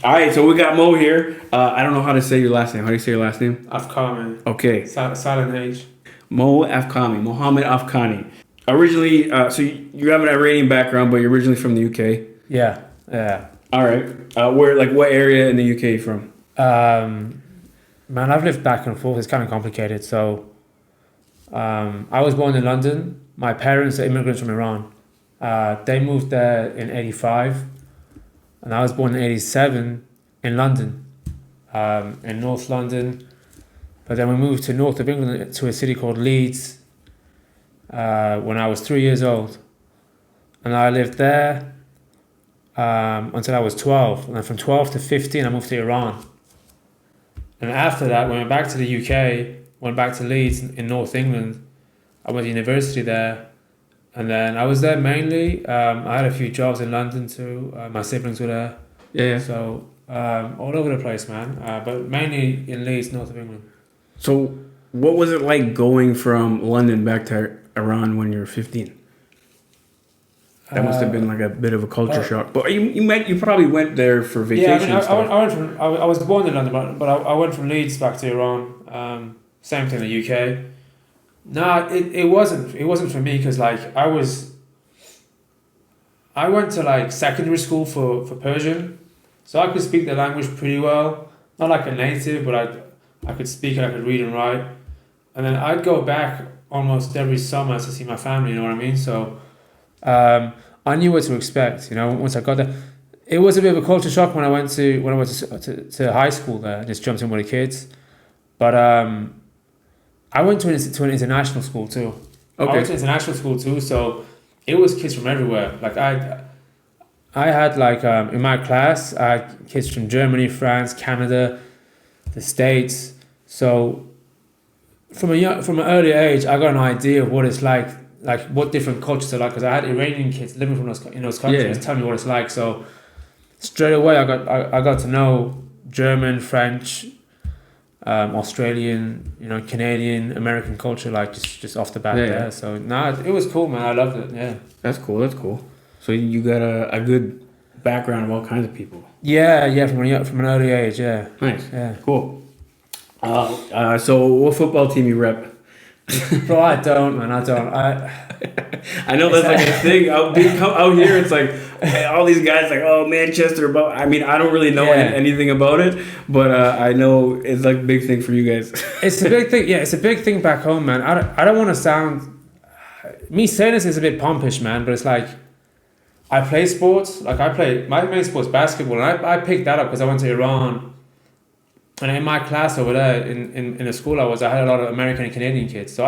All right, so we got Mo here. I don't know how to say your last name. How do you say your last name? Afghani. Okay. Silent H. Mo Afghani. Mohammed Afghani. Originally, so you have an Iranian background, but you're originally from the UK. Yeah, yeah. All right. What area in the UK are you from? Man, I've lived back and forth. It's kind of complicated. So, I was born in London. My parents are immigrants from Iran. They moved there in '85, and I was born in '87 in London, in North London. But then we moved to north of England to a city called Leeds when I was 3 years old, and I lived there until I was 12. And then from 12 to 15, I moved to Iran. And after that, when I went back to the UK, went back to Leeds in North England. I went to university there. And then I was there mainly. I had a few jobs in London too. My siblings were there. Yeah. So all over the place, man. But mainly in Leeds, north of England. So what was it like going from London back to Iran when you were 15? That must have been like a bit of a culture shock. But you probably went there for vacation. Yeah, I was born in London, but I went from Leeds back to Iran. Same thing in the UK. No, it wasn't for me because like I went to like secondary school for Persian, so I could speak the language pretty well. Not like a native, but I could speak it, I could read and write. And then I'd go back almost every summer to see my family. You know what I mean? So. I knew what to expect, once I got there. It was a bit of a culture shock when I went to high school there, just jumped in with the kids. But I went to an international school too. Okay. I went to international school too, so it was kids from everywhere. Like I had like in my class, I had kids from Germany, France, Canada, the States. So from an early age, I got an idea of what it's like what different cultures are like, because I had Iranian kids living in those countries telling me what it's like. So straight away I got to know German, French, Australian, Canadian, American culture, like just off the bat there. So it was cool, man. I loved it. Yeah, that's cool. So you got a good background of all kinds of people. Yeah, from an early age. Yeah, nice. Yeah, cool. So what football team you rep? Bro, I don't, man. I don't. I know that's like a thing out here. It's like all these guys like, oh, Manchester. But I mean, I don't really know anything about it, but I know it's like a big thing for you guys. It's a big thing. Yeah, it's a big thing back home, man. I don't want to sound. Me saying this is a bit pompish, man. But it's like, I play sports. Like my main sport's basketball, and I picked that up because I went to Iran. And in my class over there, in the school I had a lot of American and Canadian kids. So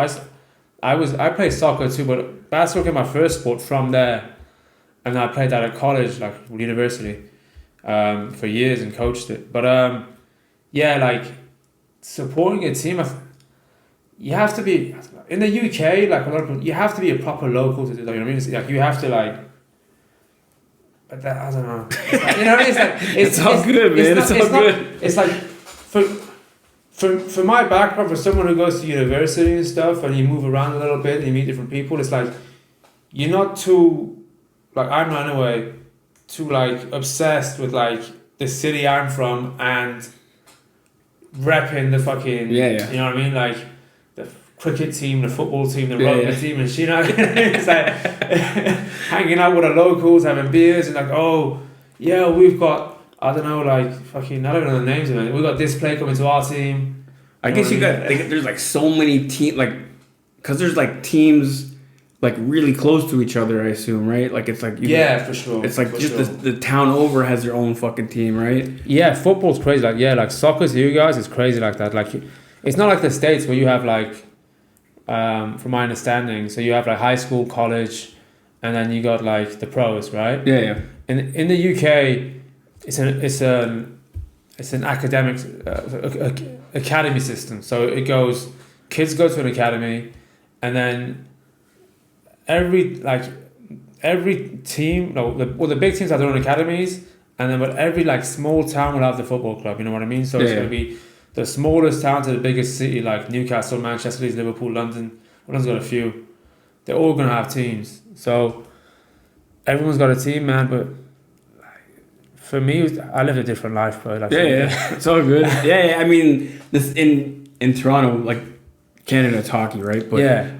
I played soccer too, but basketball became my first sport from there. And I played that at college, like university, for years and coached it. But like supporting a team, you have to be in the UK. Like a lot of people, you have to be a proper local to do that. You know what I mean? It's like you have to like. But that, I don't know. It's like, you know what I mean? It's like it's all good, man. It's all good. It's like. For my background, for someone who goes to university and stuff, and you move around a little bit and you meet different people, it's like you're not too, like I'm not anyway, too like obsessed with like the city I'm from and repping the fucking you know what I mean, like the cricket team, the football team, the rugby team, and shit. It's like hanging out with the locals, having beers, and like, oh yeah, we've got. I don't know, like fucking. I don't know the names of it. We got this player coming to our team. I guess there's like so many teams, like, cause there's like teams like really close to each other. I assume, right? Like it's like for sure. It's like the town over has their own fucking team, right? Yeah, football's crazy. Like soccer to you guys is crazy like that. Like it's not like the States where you have like, from my understanding, so you have like high school, college, and then you got like the pros, right? Yeah. In the UK. It's an academic academy system. So it goes, kids go to an academy, and then every team, the big teams have their own academies, and then but every like small town will have the football club. You know what I mean? So it's going to be the smallest town to the biggest city, like Newcastle, Manchester, Leeds, Liverpool, London. London's got a few. They're all going to have teams. So everyone's got a team, man, but. for me, I lived a different life, bro. Like, Yeah, it's all good. Yeah. I mean, this in Toronto, like Canada, it's hockey, right? But Yeah.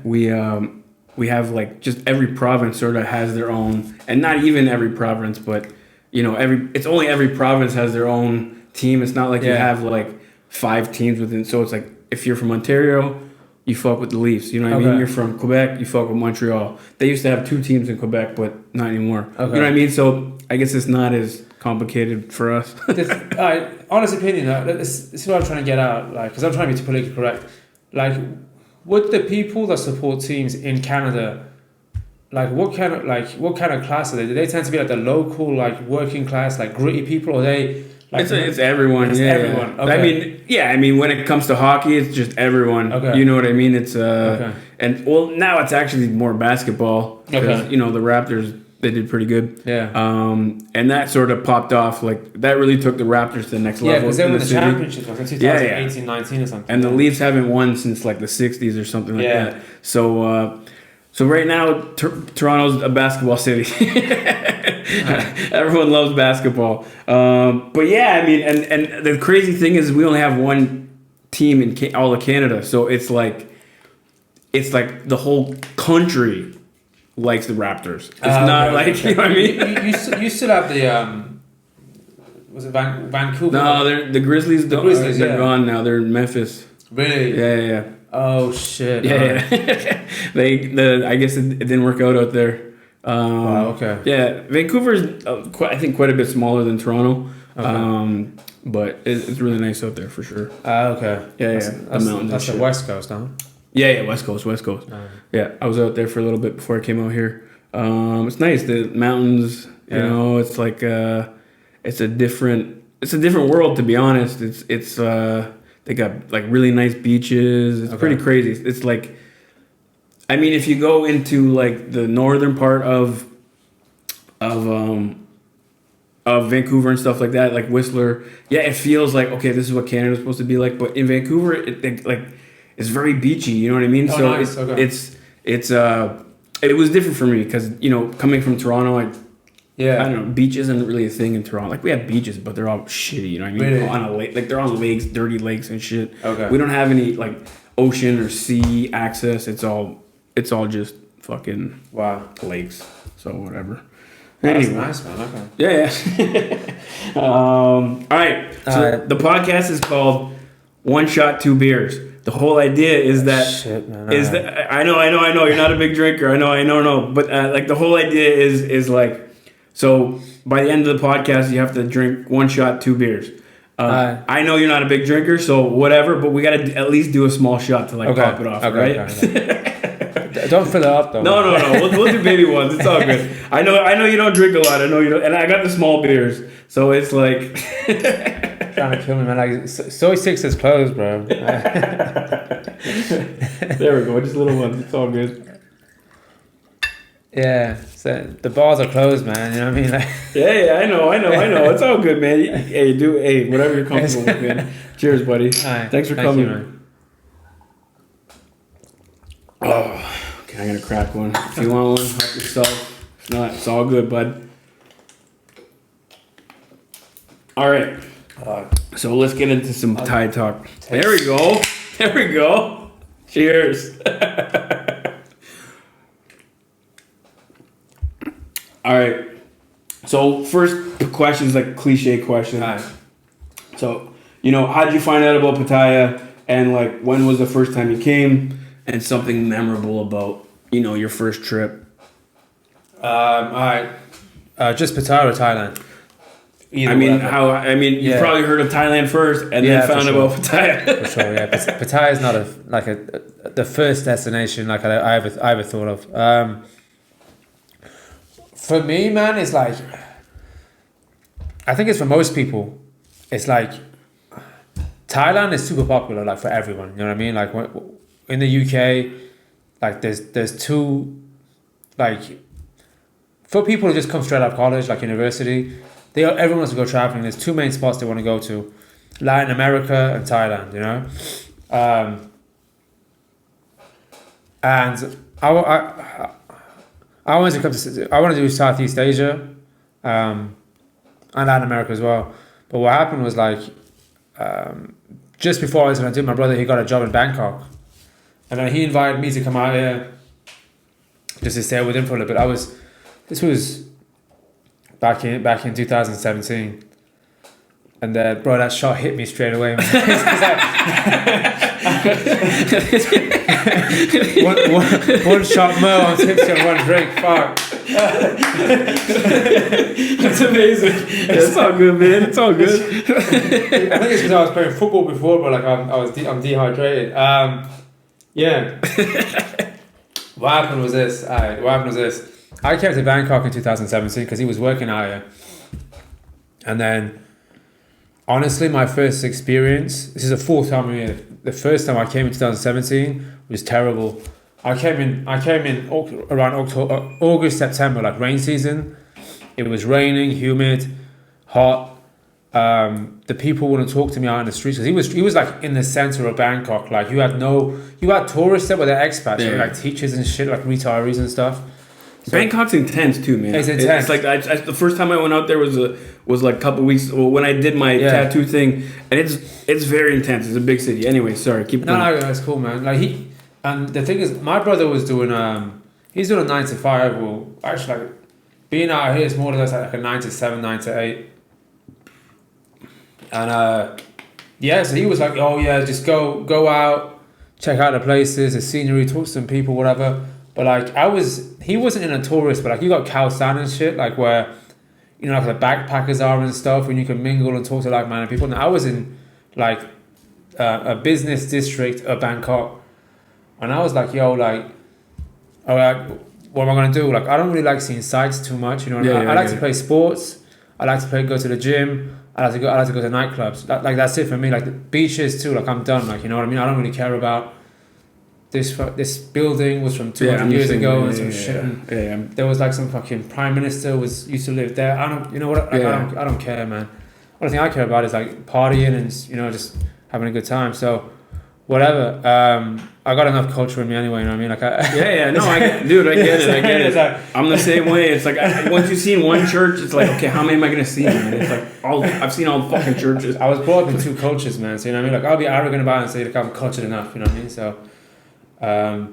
we have like just every province sort of has their own, and not even every province, but it's only every province has their own team. It's not like you have like 5 teams within. So it's like if you're from Ontario, you fuck with the Leafs. You know what I mean? You're from Quebec, you fuck with Montreal. They used to have 2 teams in Quebec, but not anymore. You know what I mean? So I guess it's not as complicated for us. Honest opinion, this is what I'm trying to get out, like, because I'm trying to be politically correct. Like, would the people that support teams in Canada, like, what kind of class are they? Do they tend to be like the local, like, working class, like gritty people, or are they? Like, It's everyone. It's everyone. Okay. I mean, when it comes to hockey, it's just everyone. Okay. You know what I mean? It's and well, now it's actually more basketball. Okay. The Raptors, they did pretty good. Yeah. And that sort of popped off. Like, that really took the Raptors to the next level. Yeah, because they won the championship like in 2018, 19 or something. And the Leafs haven't won since like the 60s or something like that. So right now, Toronto's a basketball city. Everyone loves basketball. But yeah, I mean, and the crazy thing is we only have one team in all of Canada. So it's like the whole country likes the Raptors. It's not like, you know what I mean? You still have the, was it Vancouver? No, they're the Grizzlies. They're gone now. They're in Memphis. Really? Yeah. Oh shit! Yeah. I guess it didn't work out there. Wow. Okay. Yeah, Vancouver's I think quite a bit smaller than Toronto. Okay. But it's really nice out there for sure. Okay. Yeah. That's the West Coast, huh? Yeah. West Coast. Yeah, I was out there for a little bit before I came out here. It's nice. The mountains. You it's like it's a different world, to be honest. It's they got like really nice beaches. It's pretty crazy. It's like, I mean, if you go into like the northern part of Vancouver and stuff like that, like Whistler, it feels like, okay, this is what Canada's supposed to be like. But in Vancouver, it's very beachy. You know what I mean? Oh, so nice. it was different for me because coming from Toronto, I don't know, beach isn't really a thing in Toronto. Like, we have beaches, but they're all shitty, you know what I mean? Really? On a lake, like, they're on lakes, dirty lakes and shit. Okay. We don't have any like ocean or sea access. It's all just fucking lakes. So whatever. That's nice, man. Okay. Yeah. All right. So the podcast is called One Shot, Two Beers. The whole idea is that I know you're not a big drinker. I know. But like, the whole idea is like, so by the end of the podcast, you have to drink 1 shot, 2 beers. I know you're not a big drinker, so whatever, but we got to at least do a small shot to like top it off, right? Okay. Don't fill it up though. No. We'll do baby ones. It's all good. I know you don't drink a lot. I know you don't, and I got the small beers, so it's like trying to kill me, man. Like, Soy 6 is closed, bro. There we go. Just little ones. It's all good. Yeah, so the bars are closed, man. You know what I mean? Like, yeah, I know. It's all good, man. Hey, whatever you're comfortable with, man. Cheers, buddy. Right, Thanks for coming. You, man. Oh, okay, I'm gonna crack one. If you want one, help yourself. If not, it's all good, bud. All right. So let's get into some Thai talk. There we go. Cheers. All right. So first question is like cliche question. So, how did you find out about Pattaya, and like when was the first time you came, and something memorable about, your first trip? Just Pattaya or Thailand? You probably heard of Thailand first and then found out about Pattaya. For sure, yeah. Pattaya is not the first destination like I ever thought of. For me, man, it's like, I think it's for most people, it's like, Thailand is super popular, like, for everyone, you know what I mean? Like, in the UK, like, there's two, like, for people who just come straight out of college, like university, everyone wants to go traveling. There's 2 main spots they want to go to, Latin America and Thailand, and I wanted to do Southeast Asia, and Latin America as well. But what happened was like, just before I was going to do, my brother, he got a job in Bangkok, and then he invited me to come out here just to stay with him for a little bit. This was back in 2017. And bro, that shot hit me straight away, man. one shot Mo on tipsy and one drink. Fuck. That's amazing. It's all good, man. It's all good. I think it's because I was playing football before, but like I'm dehydrated. Yeah. What happened was this. I came to Bangkok in 2017 because he was working out here, and then. Honestly, my first experience, this is the fourth time I'm here. The first time I came in 2017 was terrible. I came in around August, September, like rain season. It was raining, humid, hot. The people wouldn't talk to me out in the streets because he was like in the center of Bangkok. Like you had tourists there, but they're expats, like teachers and shit, like retirees and stuff. So, Bangkok's intense too, man. It's intense. It's like the first time I went out there was like a couple weeks when I did my tattoo thing, and it's very intense. It's a big city. Anyway, sorry, keep going. No, that's cool, man. Like and the thing is, my brother was doing he's doing a 9 to 5. Well, actually, like being out here is more or less like a 9 to 7, 9 to 8. And so he was like, oh yeah, just go out, check out the places, the scenery, talk to some people, whatever. But like he wasn't in a tourist, but like you got Khao San and shit, like where, you know, like the backpackers are and stuff, when you can mingle and talk to like-minded people. And I was in like a business district of Bangkok, and I was like, yo, like, all right, what am I gonna do? Like, I don't really like seeing sights too much, you know. I like to play sports. I like to go to the gym. I like to go to nightclubs. That's it for me. Like the beaches too. Like I'm done. Like, you know what I mean. I don't really care about. This building was from 200 years ago and some shit. And there was like some fucking prime minister used to live there. I don't care, man. Only thing I care about is like partying and, you know, just having a good time. So whatever. I got enough culture in me anyway. You know what I mean? Like I get it. Like, I'm the same way. It's like once you've seen one church, it's like, okay, how many am I gonna see, man? It's like I've seen all the fucking churches. I was brought up in two cultures, man. So you know what I mean? Like I'll be arrogant about it and say like I'm cultured enough. You know what I mean? So. The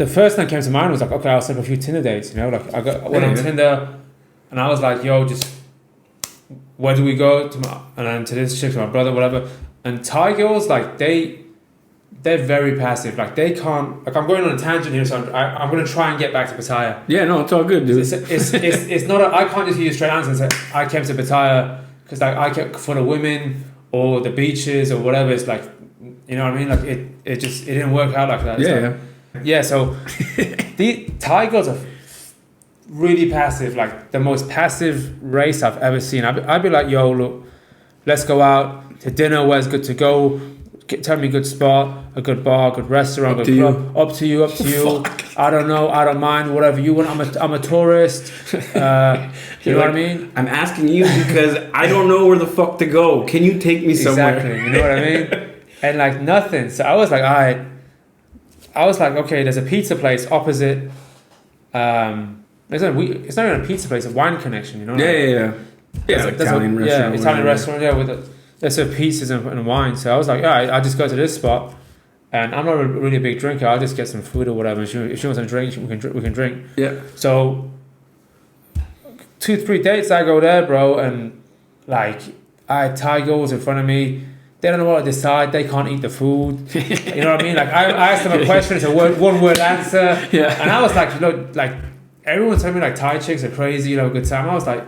first thing that came to mind was like, okay, I'll set up a few Tinder dates, you know, like I went on Tinder, and I was like, yo, just where do we go and then to this chick, to my brother, whatever. And Thai girls, like they're very passive, like they can't, like I'm going on a tangent here, so I'm going to try and get back to Pattaya. Yeah, no, it's all good, dude. It's not I can't just give you a straight answer and say I came to Pattaya because like I kept for the women or the beaches or whatever. It's like, you know what I mean? Like it didn't work out like that. So the Thai girls are really passive, like the most passive race I've ever seen. I'd be like, yo, look, let's go out to dinner. Where's good to go? Tell me a good spot, a good bar, a good restaurant, a good club. Up to you. I don't know. I don't mind. Whatever you want. I'm a tourist. You know what I mean? I'm asking you because I don't know where the fuck to go. Can you take me somewhere? Exactly. You know what I mean? And like nothing. So I was like, all right. I was like, okay, there's a pizza place opposite. It's not even a pizza place. It's a wine connection. You know? Yeah. It's like Italian restaurant. Yeah, Italian restaurant. Yeah, with they serve pizzas and wine. So I was like, all right, I'll just go to this spot. And I'm not really a big drinker. I'll just get some food or whatever. If she wants a drink, we can drink. Yeah. So 2-3 dates I go there, bro, and like I had Thai girls in front of me. They don't know what to decide. They can't eat the food. You know what I mean? Like I asked them a question, it's a one word answer. Yeah. And I was like, you know, like everyone's telling me like Thai chicks are crazy, you know, good time. I was like,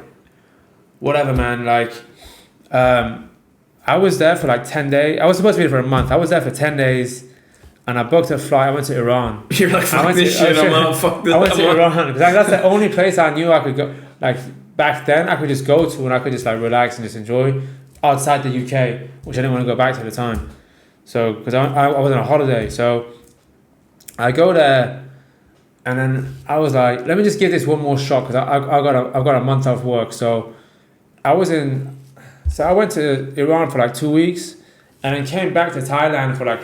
whatever, man. Like, I was there for like 10 days. I was supposed to be there for a month. I was there for 10 days, and I booked a flight. I went to Iran. You're like, fuck this shit. I'm out. Fuck this. I went to Iran because that's the only place I knew I could go. Like back then, I could just go to and I could just like relax and just enjoy outside the UK, which I didn't want to go back to at the time. So because I was on a holiday, so I go there, and then I was like, let me just give this one more shot because I've got a month off work. So I went to Iran for like 2 weeks, and then came back to Thailand for like,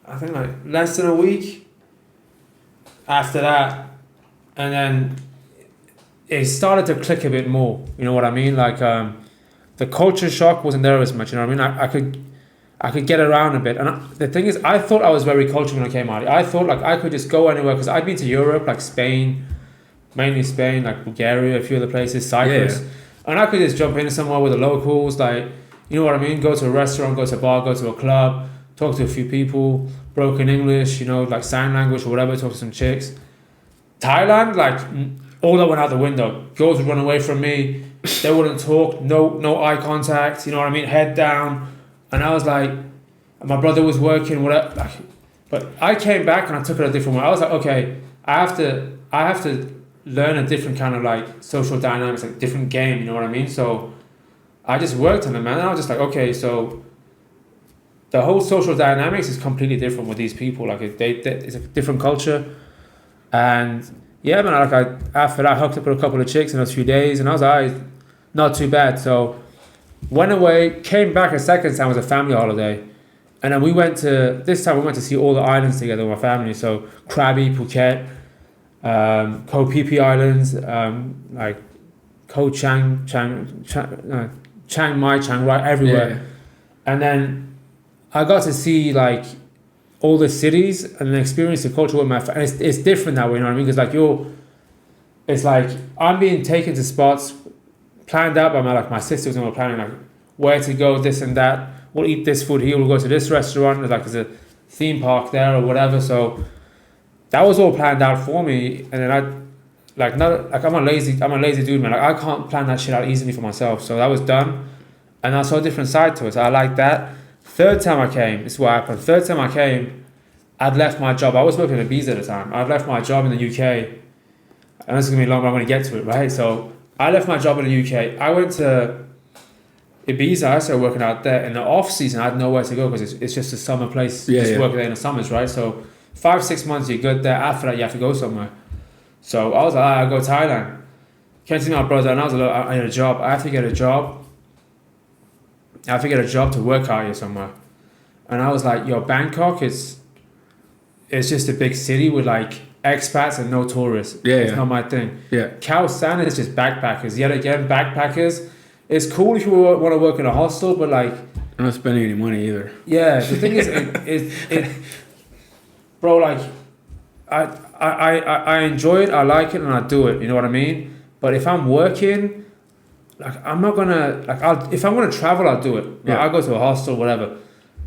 I think like less than a week after that. And then it started to click a bit more. You know what I mean? Like the culture shock wasn't there as much. You know what I mean? I could get around a bit. And the thing is, I thought I was very cultural when I came out. I thought like I could just go anywhere because I'd been to Europe, like Spain, mainly Spain, like Bulgaria, a few other places, Cyprus. Yeah. And I could just jump in somewhere with the locals, like, you know what I mean? Go to a restaurant, go to a bar, go to a club, talk to a few people, broken English, you know, like sign language or whatever, talk to some chicks. Thailand, like, all that went out the window. Girls would run away from me. They wouldn't talk, no eye contact, you know what I mean? Head down. And I was like, my brother was working, whatever. Like, but I came back and I took it a different way. I was like, okay, I have to learn a different kind of like social dynamics, like different game, you know what I mean? So I just worked on it, man. And I was just like, okay, so the whole social dynamics is completely different with these people. Like it's a different culture. And yeah, man, after that I hooked up with a couple of chicks in a few days and I was like, not too bad. So went away, came back a second time as a family holiday. And then this time we went to see all the islands together with my family. So Krabi, Phuket, Koh Phi Phi Islands, like Koh Chiang Mai, Chiang Rai, everywhere. Yeah. And then I got to see like all the cities and experience the culture with my family. It's different that way, you know what I mean? Because like it's like I'm being taken to spots planned out by my sisters and we're planning like where to go, this and that. We'll eat this food here. We'll go to this restaurant. There's a theme park there or whatever. So that was all planned out for me. And then I'm a lazy dude, man. Like I can't plan that shit out easily for myself. So that was done, and I saw a different side to it. So I like that. Third time I came, this is what happened. Third time I came, I'd left my job. I was working at Ibiza at the time. I'd left my job in the UK, and this is gonna be long, but I'm gonna get to it, right? So I left my job in the UK. I went to Ibiza. I started working out there. In the off season, I had nowhere to go because it's just a summer place. Working there in the summers, right? So 5-6 months you're good there. After that, you have to go somewhere. So I was like, I'll go to Thailand. Came to see my brother, and I was like, look, I need a job. I have to get a job. I have to get a job to work out here somewhere. And I was like, yo, Bangkok it's just a big city with like expats and no tourists. Yeah, it's not my thing. Yeah. Khao San is just backpackers. Yet again, backpackers. It's cool if you want to work in a hostel, but like, I'm not spending any money either. Yeah, the thing is, it bro, like, I enjoy it, I like it, and I do it. You know what I mean? But if I'm working, like, I'm not gonna if I'm gonna travel, I'll do it. Like, I'll go to a hostel, whatever,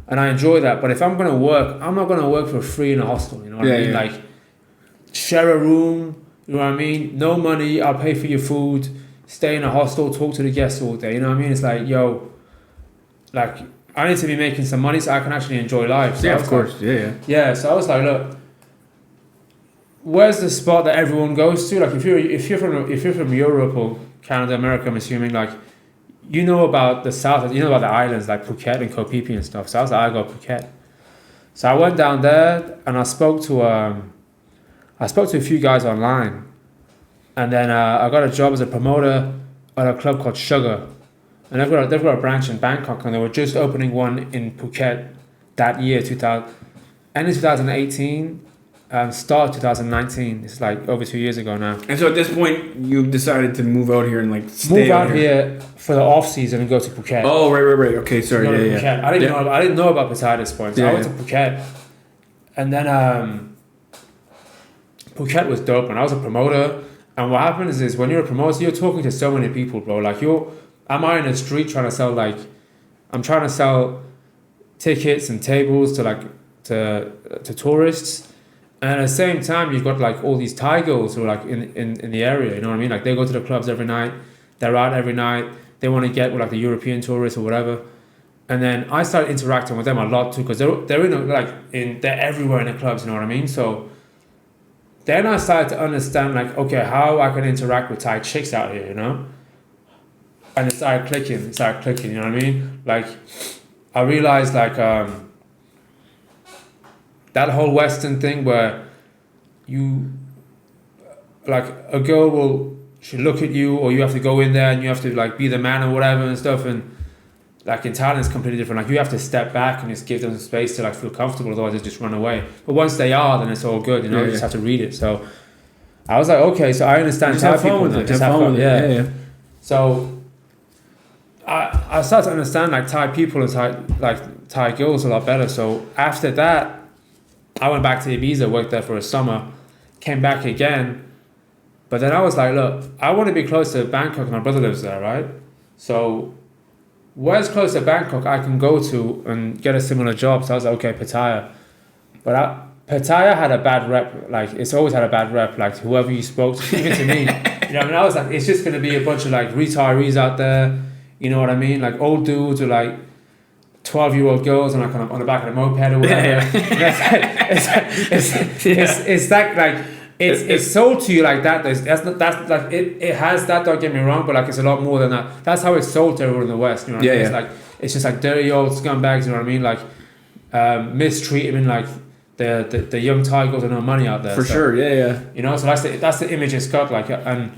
and I enjoy that. But if I'm gonna work, I'm not gonna work for free in a hostel. You know what I mean? Like, share a room. You know what I mean? No money. I'll pay for your food. Stay in a hostel. Talk to the guests all day. You know what I mean? It's like, yo, like, I need to be making some money so I can actually enjoy life. So yeah, of course. Like, yeah. So I was like, look, where's the spot that everyone goes to? Like, if you're from Europe or Canada, America, I'm assuming, like, you know about the south, you know about the islands like Phuket and Koh Phi Phi and stuff. So I was like, I go Phuket. So I went down there and I spoke to a few guys online, and then I got a job as a promoter at a club called Sugar. And they've got a branch in Bangkok, and they were just opening one in Phuket that year, end of 2018, start 2019. It's like over 2 years ago now. And so at this point, you decided to move out here and like stay move out here for the off season and go to Phuket. Oh, right. Okay, sorry. Phuket. I didn't know about Pattaya at this point. So I went to Phuket, and then Phuket was dope, and I was a promoter. And what happens is when you're a promoter, you're talking to so many people, bro. Like I'm out in the street trying to sell tickets and tables to tourists, and at the same time you've got like all these Thai girls who are like in the area, you know what I mean? Like they go to the clubs every night, they're out every night, they want to get with like the European tourists or whatever. And then I started interacting with them a lot too, because they're everywhere in the clubs, you know what I mean? So then I started to understand like, okay, how I can interact with Thai chicks out here, you know? And it started clicking, you know what I mean? Like, I realized like that whole Western thing where you, like, a girl she'll look at you, or you have to go in there and you have to like be the man or whatever and stuff, and like in Thailand it's completely different. Like you have to step back and just give them space to like feel comfortable, otherwise they just run away. But once they are, then it's all good, you know, you just have to read it. So I was like, okay, so I understand Just Thai have fun people with now. it. Just Have have fun fun. with Yeah. it. Yeah. So I started to understand like Thai people and Thai girls a lot better. So after that, I went back to Ibiza, worked there for a summer, came back again. But then I was like, look, I want to be close to Bangkok. My brother lives there, right? So where's close to Bangkok I can go to and get a similar job? So I was like, okay, Pattaya. But Pattaya had a bad rep. Like, it's always had a bad rep. Like, whoever you spoke to, even to me. You know what I mean? I was like, it's just going to be a bunch of, like, retirees out there. You know what I mean? Like, old dudes or, like, 12-year-old girls on, like, on the back of the moped or whatever. It's like... It's sold to you like that. That's like it has that. Don't get me wrong, but like it's a lot more than that. That's how it's sold to everyone in the West. You know what I mean? It's like it's just like dirty old scumbags. You know what I mean? Like mistreating like the young Thai girls with no money out there. For sure. Yeah. You know, so that's the image it's got. Like, and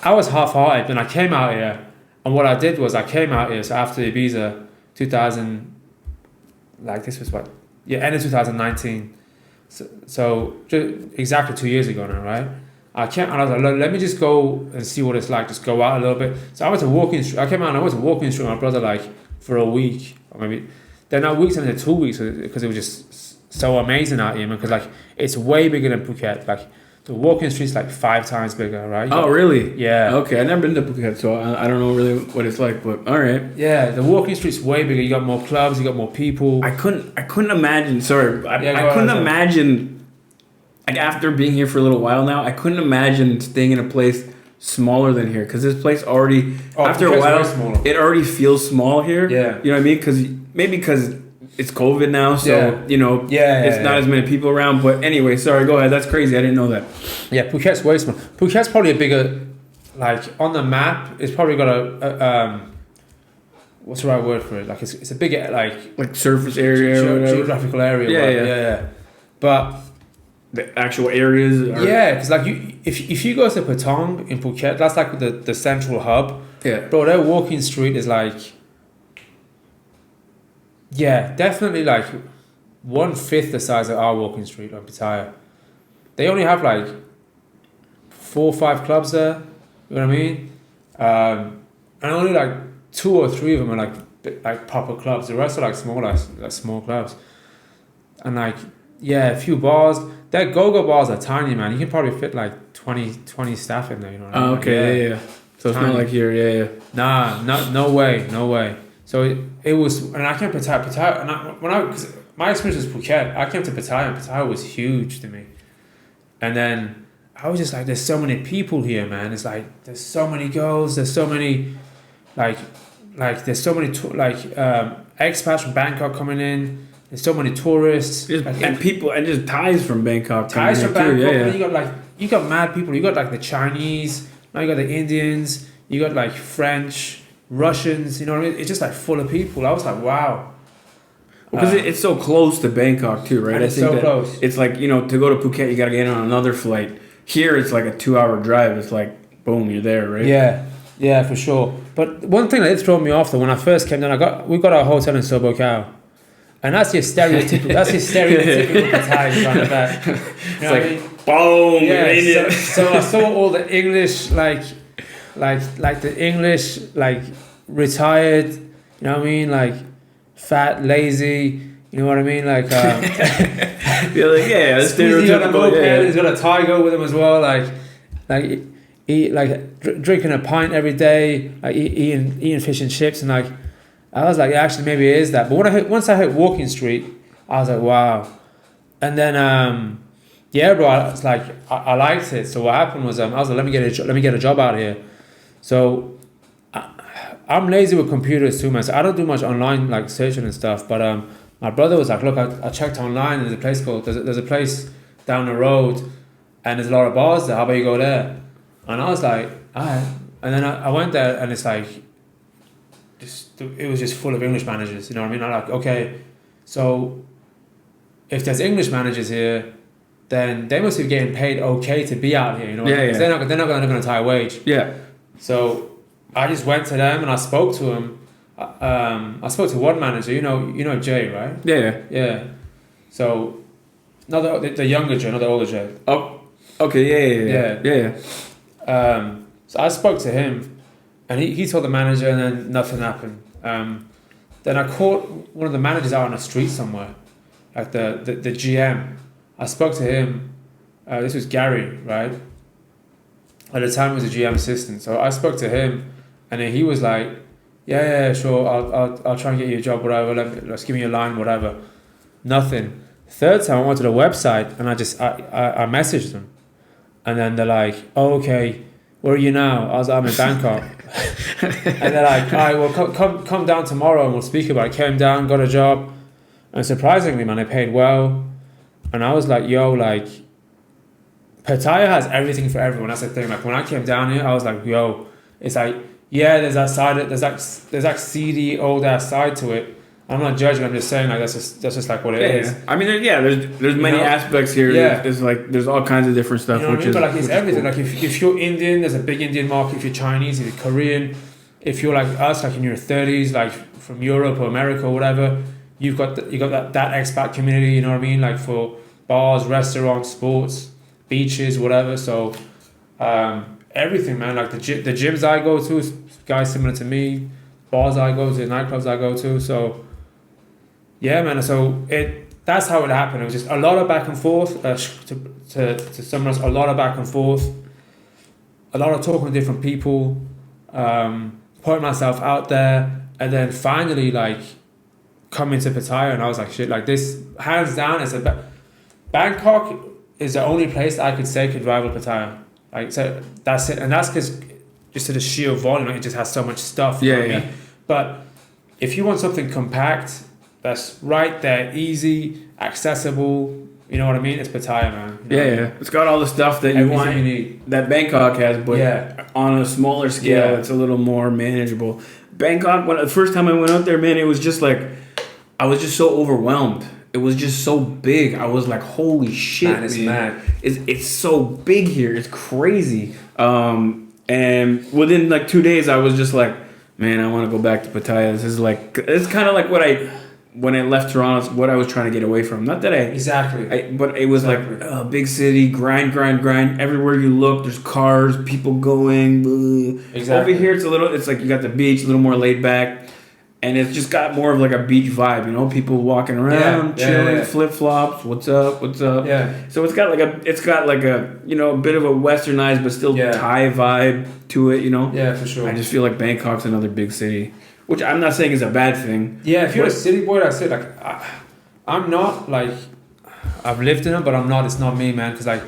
I was half-hearted when I came out here, and what I did was I came out here. So after Ibiza, 2000, like this was what, end of 2019. So just exactly 2 years ago now, right? I came and I was like, let me just go and see what it's like. Just go out a little bit. So I went to walking street. I came out and I went to walking street with my brother like for a week, or maybe then not weeks and then 2 weeks because it was just so amazing out here, man. Because like it's way bigger than Phuket. Like the walking street's like 5 times bigger, right? Oh, really? Yeah. Okay, I've never been to Phuket, so I don't know really what it's like, but all right. Yeah, the walking street's way bigger. You got more clubs, you got more people. I couldn't imagine. Sorry, I go couldn't ahead. imagine. Like after being here for a little while now, I couldn't imagine staying in a place smaller than here because this place already after a while it already feels small here. Yeah, you know what I mean? Because it's COVID now, so you know it's not as many people around. But anyway, sorry, go ahead. That's crazy. I didn't know that. Yeah, Phuket's way small. Phuket's probably a bigger, like on the map. It's probably got a what's the right word for it? Like it's a bigger like surface area, or whatever. Geographical area. Yeah. But the actual areas. Because like if you go to Patong in Phuket, that's like the central hub. Yeah, bro, their walking street is like. Yeah, definitely like 1/5 the size of our walking street on Pattaya. They only have like 4 or 5 clubs there. You know what I mean? And only like 2 or 3 of them are like proper clubs. The rest are like small clubs. And like a few bars. Their go-go bars are tiny, man. You can probably fit like 20 staff in there. You know what I mean? Oh, okay, yeah. So it's not like here, yeah. Nah, no way. So it was, and I came to Pattaya, and because my experience was Phuket, I came to Pattaya, and Pattaya was huge to me. And then I was just like, there's so many people here, man. It's like, there's so many girls, there's so many, like there's so many, expats from Bangkok coming in, there's so many tourists. And people, and just Thais from Bangkok. Thais from Bangkok, yeah. And you got mad people, you got like the Chinese, now you got the Indians, you got like French, Russians, you know what I mean? It's just like full of people. I was like, wow. Because it's so close to Bangkok too, right? It's so close. It's like, you know, to go to Phuket, you got to get on another flight. Here, it's like a 2-hour drive. It's like, boom, you're there, right? Yeah, for sure. But one thing that did throw me off though, when I first came down, we got our hotel in Sobokau. And that's your stereotypical, Pattaya kind of that. You know what I mean? Boom! Yeah, so I saw all the English, like the English, like retired, you know what I mean, like fat, lazy, you know what I mean, like you're like, he's got a moped, he's got a tiger with him as well, drinking a pint every day, like eating fish and chips, and like I was like, actually maybe it is that. But once I hit Walking Street, I was like, wow. And then bro, I liked it. So what happened was I was like, let me get a job out here. So I'm lazy with computers too, man. So I don't do much online like searching and stuff. But my brother was like, look, I checked online. And there's a place down the road, and there's a lot of bars there. How about you go there? And I was like, alright. And then I went there, and it's like, it was just full of English managers. You know what I mean? I'm like, okay, so if there's English managers here, then they must be getting paid okay to be out here. You know? Because they're not going to tie a wage. Yeah. So I just went to them and I spoke to him. I spoke to one manager. You know Jay, right? Yeah. Yeah. So not the younger Jay, not the older Jay. Oh. Okay, yeah. So I spoke to him, and he told the manager, and then nothing happened. Then I caught one of the managers out on the street somewhere, like the GM. I spoke to him. This was Gary, right? At the time, he was a GM assistant. So I spoke to him, and then he was like, "Yeah, sure. I'll try and get you a job, whatever. Let's give me a line, whatever." Nothing. Third time, I went to the website, and I messaged them, and then they're like, "Oh, okay. Where are you now?" I was like, "I'm in Bangkok." And they're like, "All right, well, come down tomorrow and we'll speak about it." I came down, got a job, and surprisingly, man, they paid well. And I was like, "Yo, like, Pattaya has everything for everyone." That's the thing. Like, when I came down here, I was like, "Yo, it's like, yeah, there's that side, there's that seedy old ass side to it." I'm not judging. I'm just saying, like, that's just like what it is. Yeah. I mean, there's many aspects here. Yeah. There's all kinds of different stuff. You know what I mean? But like, it's everything. Cool. Like, if you're Indian, there's a big Indian market. If you're Chinese, if you're Korean, if you're like us, like in your 30s, like from Europe or America or whatever, you got that expat community. You know what I mean? Like for bars, restaurants, sports, beaches, whatever. So everything, man. Like the gyms I go to, guys similar to me, bars I go to, nightclubs I go to. So yeah, man. So that's how it happened. It was just a lot of back and forth. To summarize, a lot of back and forth, a lot of talking to different people, putting myself out there, and then finally like coming to Pattaya, and I was like, shit, like this, hands down, Bangkok is the only place that I could say could rival Pattaya. Like, so that's it, and that's because just to the sheer volume, like, it just has so much stuff. You know what I mean? But if you want something compact, that's right there, easy, accessible. You know what I mean? It's Pattaya, man. You know yeah. It's got all the stuff that you want, you need. that Bangkok has, but on a smaller scale, it's a little more manageable. Bangkok, the first time I went out there, man, it was just like, I was just so overwhelmed. It was just so big. I was like, holy shit, man. It's mad. It's so big here. It's crazy. And within like 2 days, I was just like, man, I want to go back to Pattaya. This is like, it's kind of like when I left Toronto, what I was trying to get away from. Not that but it was like a big city, grind. Everywhere you look, there's cars, people going. Exactly. Over here, it's like you got the beach, a little more laid back. And it's just got more of like a beach vibe, you know, people walking around, chilling, flip flops. What's up? Yeah. So it's got like a you know, a bit of a westernized but still Thai vibe to it, you know. Yeah, for sure. I just feel like Bangkok's another big city, which I'm not saying is a bad thing. Yeah, if you're a city boy, that's it. Like, I'm not like, I've lived in them, but I'm not. It's not me, man. Because like,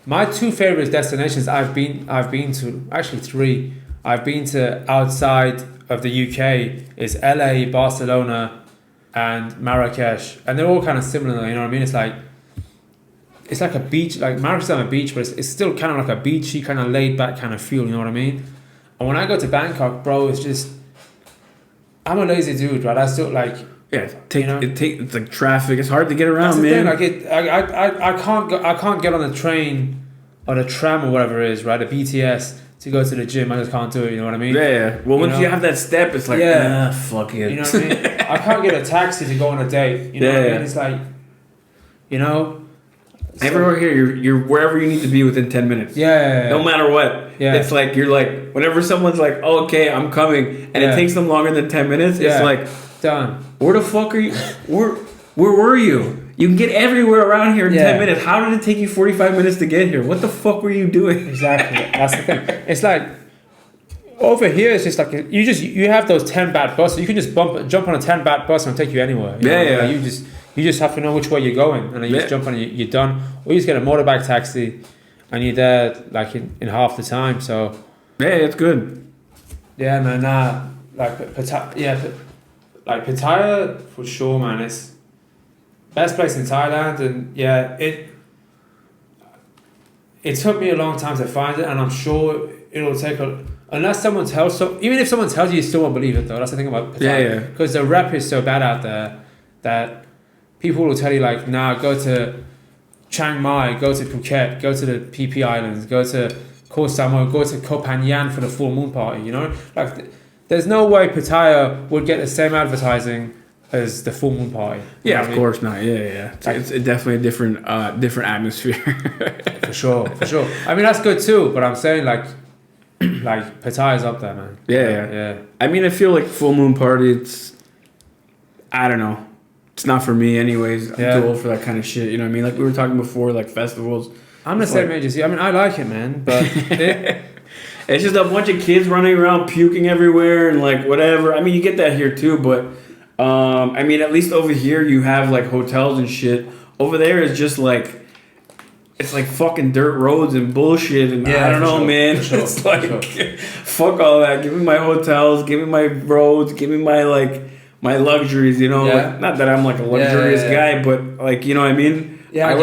my two favorite destinations I've been to, actually three. I've been to outside of the UK is LA, Barcelona, and Marrakesh, and they're all kind of similar. You know what I mean? It's like a beach. Like Marrakesh is on a beach, but it's still kind of like a beachy, kind of laid back kind of feel. You know what I mean? And when I go to Bangkok, bro, it's just, I'm a lazy dude, right? I still like. Yeah, it's like traffic. It's hard to get around, man. I can't get on the train or the tram or whatever it is, right? The BTS. To go to the gym, I just can't do it. You know what I mean? Yeah. Well, once you have that step, it's like, fuck it. You know what I mean? I can't get a taxi to go on a date. You know what I mean? It's like, you know. Everywhere here, you're wherever you need to be within 10 minutes. Yeah. No matter what. Yeah. It's like you're like, whenever someone's like, oh, okay, I'm coming, and it takes them longer than 10 minutes. It's like, done. Where the fuck are you? Where were you? You can get everywhere around here in 10 minutes. How did it take you 45 minutes to get here? What the fuck were you doing? Exactly. That's the thing. It's like, over here, it's just like, you have those 10 baht buses. You can just jump on a 10 baht bus and it'll take you anywhere. You know? Like you just have to know which way you're going. And then you just jump on it, you're done. Or you just get a motorbike taxi and you're there like in half the time. So, yeah, it's good. Yeah, man. Like Pattaya, for sure, man. It's best place in Thailand, and it took me a long time to find it, and I'm sure it'll take unless someone tells even if someone tells you, you still won't believe it though. That's the thing about Pattaya. Because the rep is so bad out there that people will tell you like, nah, go to Chiang Mai, go to Phuket, go to the PP Islands, go to Koh Samui, go to Koh Phangan for the full moon party, you know? Like, there's no way Pattaya would get the same advertising as the full moon party. You Yeah, know of what I mean? course not. Yeah. It's definitely a different atmosphere. For sure. I mean, that's good too, but I'm saying like Pattaya's up there, man. Yeah. I mean, I feel like full moon party. I don't know. It's not for me, anyways. I'm too old for that kind of shit. You know what I mean? Like we were talking before, like festivals. I'm the same age as you. I mean, I like it, man, but it's just a bunch of kids running around puking everywhere and like whatever. I mean, you get that here too, but I mean, at least over here you have like hotels and shit. Over there is just like. It's like fucking dirt roads and bullshit, and I don't know, man. It's like, fuck all that. Give me my hotels, give me my roads, give me my my luxuries. You know, like, not that I'm like a luxurious guy, but like you know what I mean. Yeah, I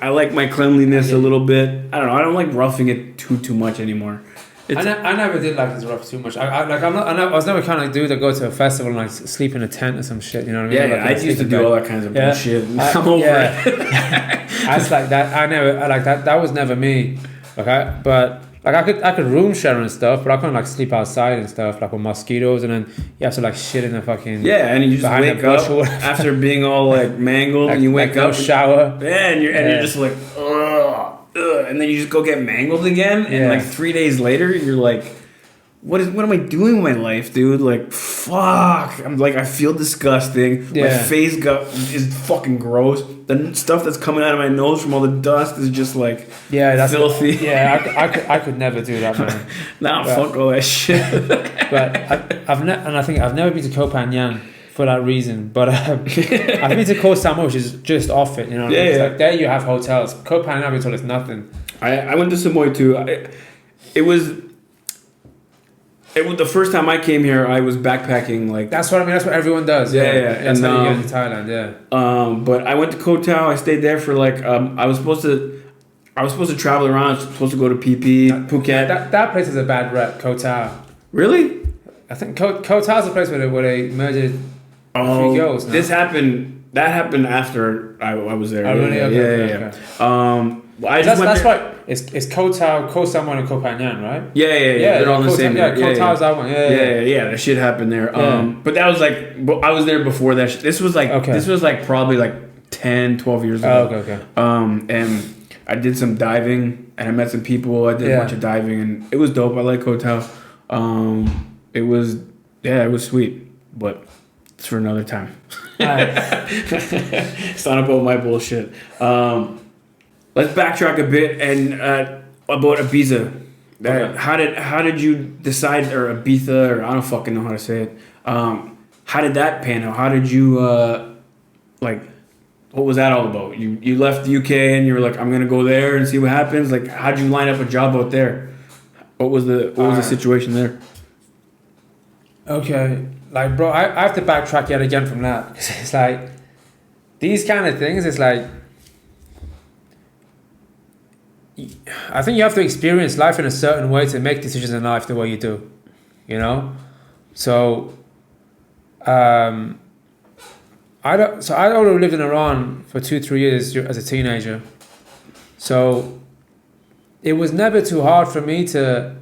like my cleanliness a little bit. I don't know. I don't like roughing it too much anymore. I never did like this rough too much. I was never kind of dude that go to a festival and like sleep in a tent or some shit. You know what I mean? Yeah, I used to do all that kinds of bullshit. I'm over it. I was like that. I like that. That was never me. I could room share and stuff, but I couldn't like sleep outside and stuff like with mosquitoes, and then you have to like shit in the fucking and you just wake up after being all like mangled, and you wake up, shower, and you're just like ugh, and then you just go get mangled again, and like 3 days later you're like, what am I doing with my life, dude? Like, fuck. I'm like, I feel disgusting. My face is fucking gross. The stuff that's coming out of my nose from all the dust is just like that's filthy. I could never do that, man. Fuck all that shit. But I think I've never been to Koh Phangan for that reason. But I've been to Koh Samui, which is just off it. You know, it's like there you have hotels. Koh Phangan, I've been told it's nothing. I went to Samui too. It was the first time I came here. I was backpacking. Like that's what I mean. That's what everyone does. That's how you get to Thailand. Yeah. But I went to Koh Tao. I stayed there for like I was supposed to travel around. I was supposed to go to Phuket. That place is a bad rep. Koh Tao. Really? I think Koh Tao is a place where they murdered a few girls. No? That happened after I was there. Oh, really? Okay. That's right. It's Koh Tao, Koh Samui, and Koh Phangan, right? Yeah. They're all the same. Koh Tao's that one. Yeah. That shit happened there. But that was like I was there before that. This was like probably like 10, 12 years ago. Oh, okay. And I did some diving, and I met some people. I did a bunch of diving, and it was dope. I like Koh Tao. It was sweet, but it's for another time. It's not about my bullshit. Let's backtrack a bit and about Ibiza. How did you decide, or Ibiza, or I don't fucking know how to say it. How did that pan out? How did you what was that all about? You left the UK and you were like, I'm gonna go there and see what happens. Like, how'd you line up a job out there? What was the situation there? Okay, like bro, I have to backtrack yet again from that, because it's like these kind of things. It's like I think you have to experience life in a certain way to make decisions in life the way you do, you know. So, I already lived in Iran for 2-3 years as a teenager. So, it was never too hard for me to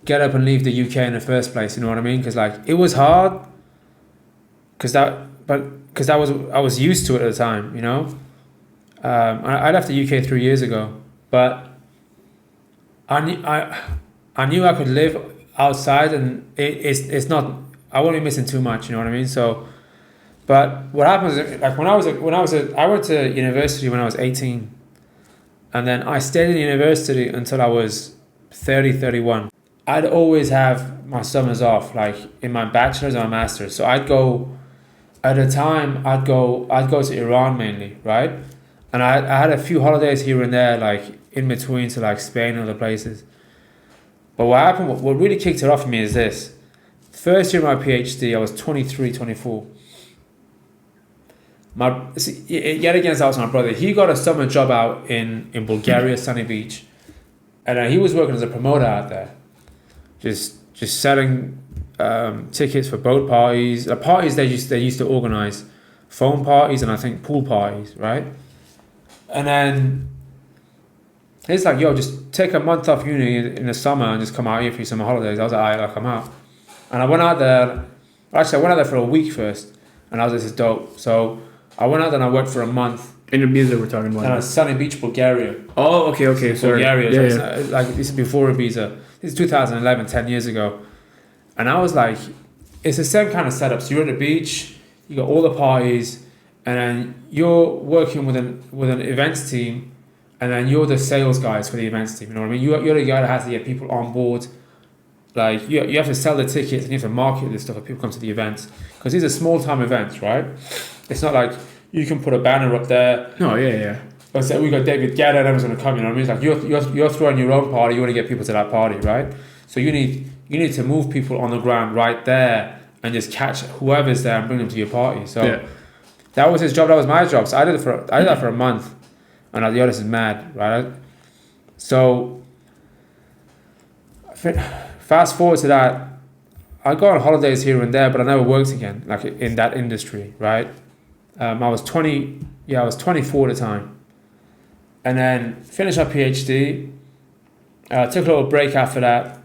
get up and leave the UK in the first place. You know what I mean? Because like it was hard, because I was used to it at the time. You know, I left the UK 3 years ago. But I knew I could live outside, and it's not. I won't be missing too much. You know what I mean? So, but what happens is, like I went to university when I was 18, and then I stayed in university until I was 30, 31. I'd always have my summers off, like in my bachelor's or my master's. So I'd go. At the time, I'd go to Iran mainly, right? And I had a few holidays here and there, like in between, to like Spain and other places. But what happened, what really kicked it off for me is this. First year of my PhD, I was 23, 24. Yet again, that was my brother. He got a summer job out in Bulgaria, Sunny Beach. And he was working as a promoter out there. Just selling tickets for boat parties. Parties they used to organize. Phone parties and I think pool parties, right? And then he's like, yo, just take a month off uni in the summer and just come out here for your summer holidays. I was like, alright, I'll come out. And I went out there. Actually, I went out there for a week first. And I was like, this is dope. So I went out and I worked for a month In Ibiza, we're talking about. Sunny Beach, Bulgaria. Oh, okay. Sorry. Bulgaria. Yeah. Like this is before Ibiza. This is 2011, 10 years ago. And I was like, it's the same kind of setup. So you're at the beach, you got all the parties, and then you're working with an events team, and then you're the sales guys for the events team. You know what I mean? You're the guy that has to get people on board. Like you have to sell the tickets and you have to market this stuff when people come to the events, because these are small time events, right? It's not like you can put a banner up there. No, yeah. Let's say we got David Guetta and everyone's gonna come. You know what I mean? It's like you're throwing your own party. You want to get people to that party, right? So you need to move people on the ground right there and just catch whoever's there and bring them to your party. So that was his job. That was my job. So I did that for a month, and I was like, yo, this is mad, right? So fast forward to that, I go on holidays here and there, but I never worked again, like in that industry, right? I was 24 at the time. And then finished my PhD, took a little break after that,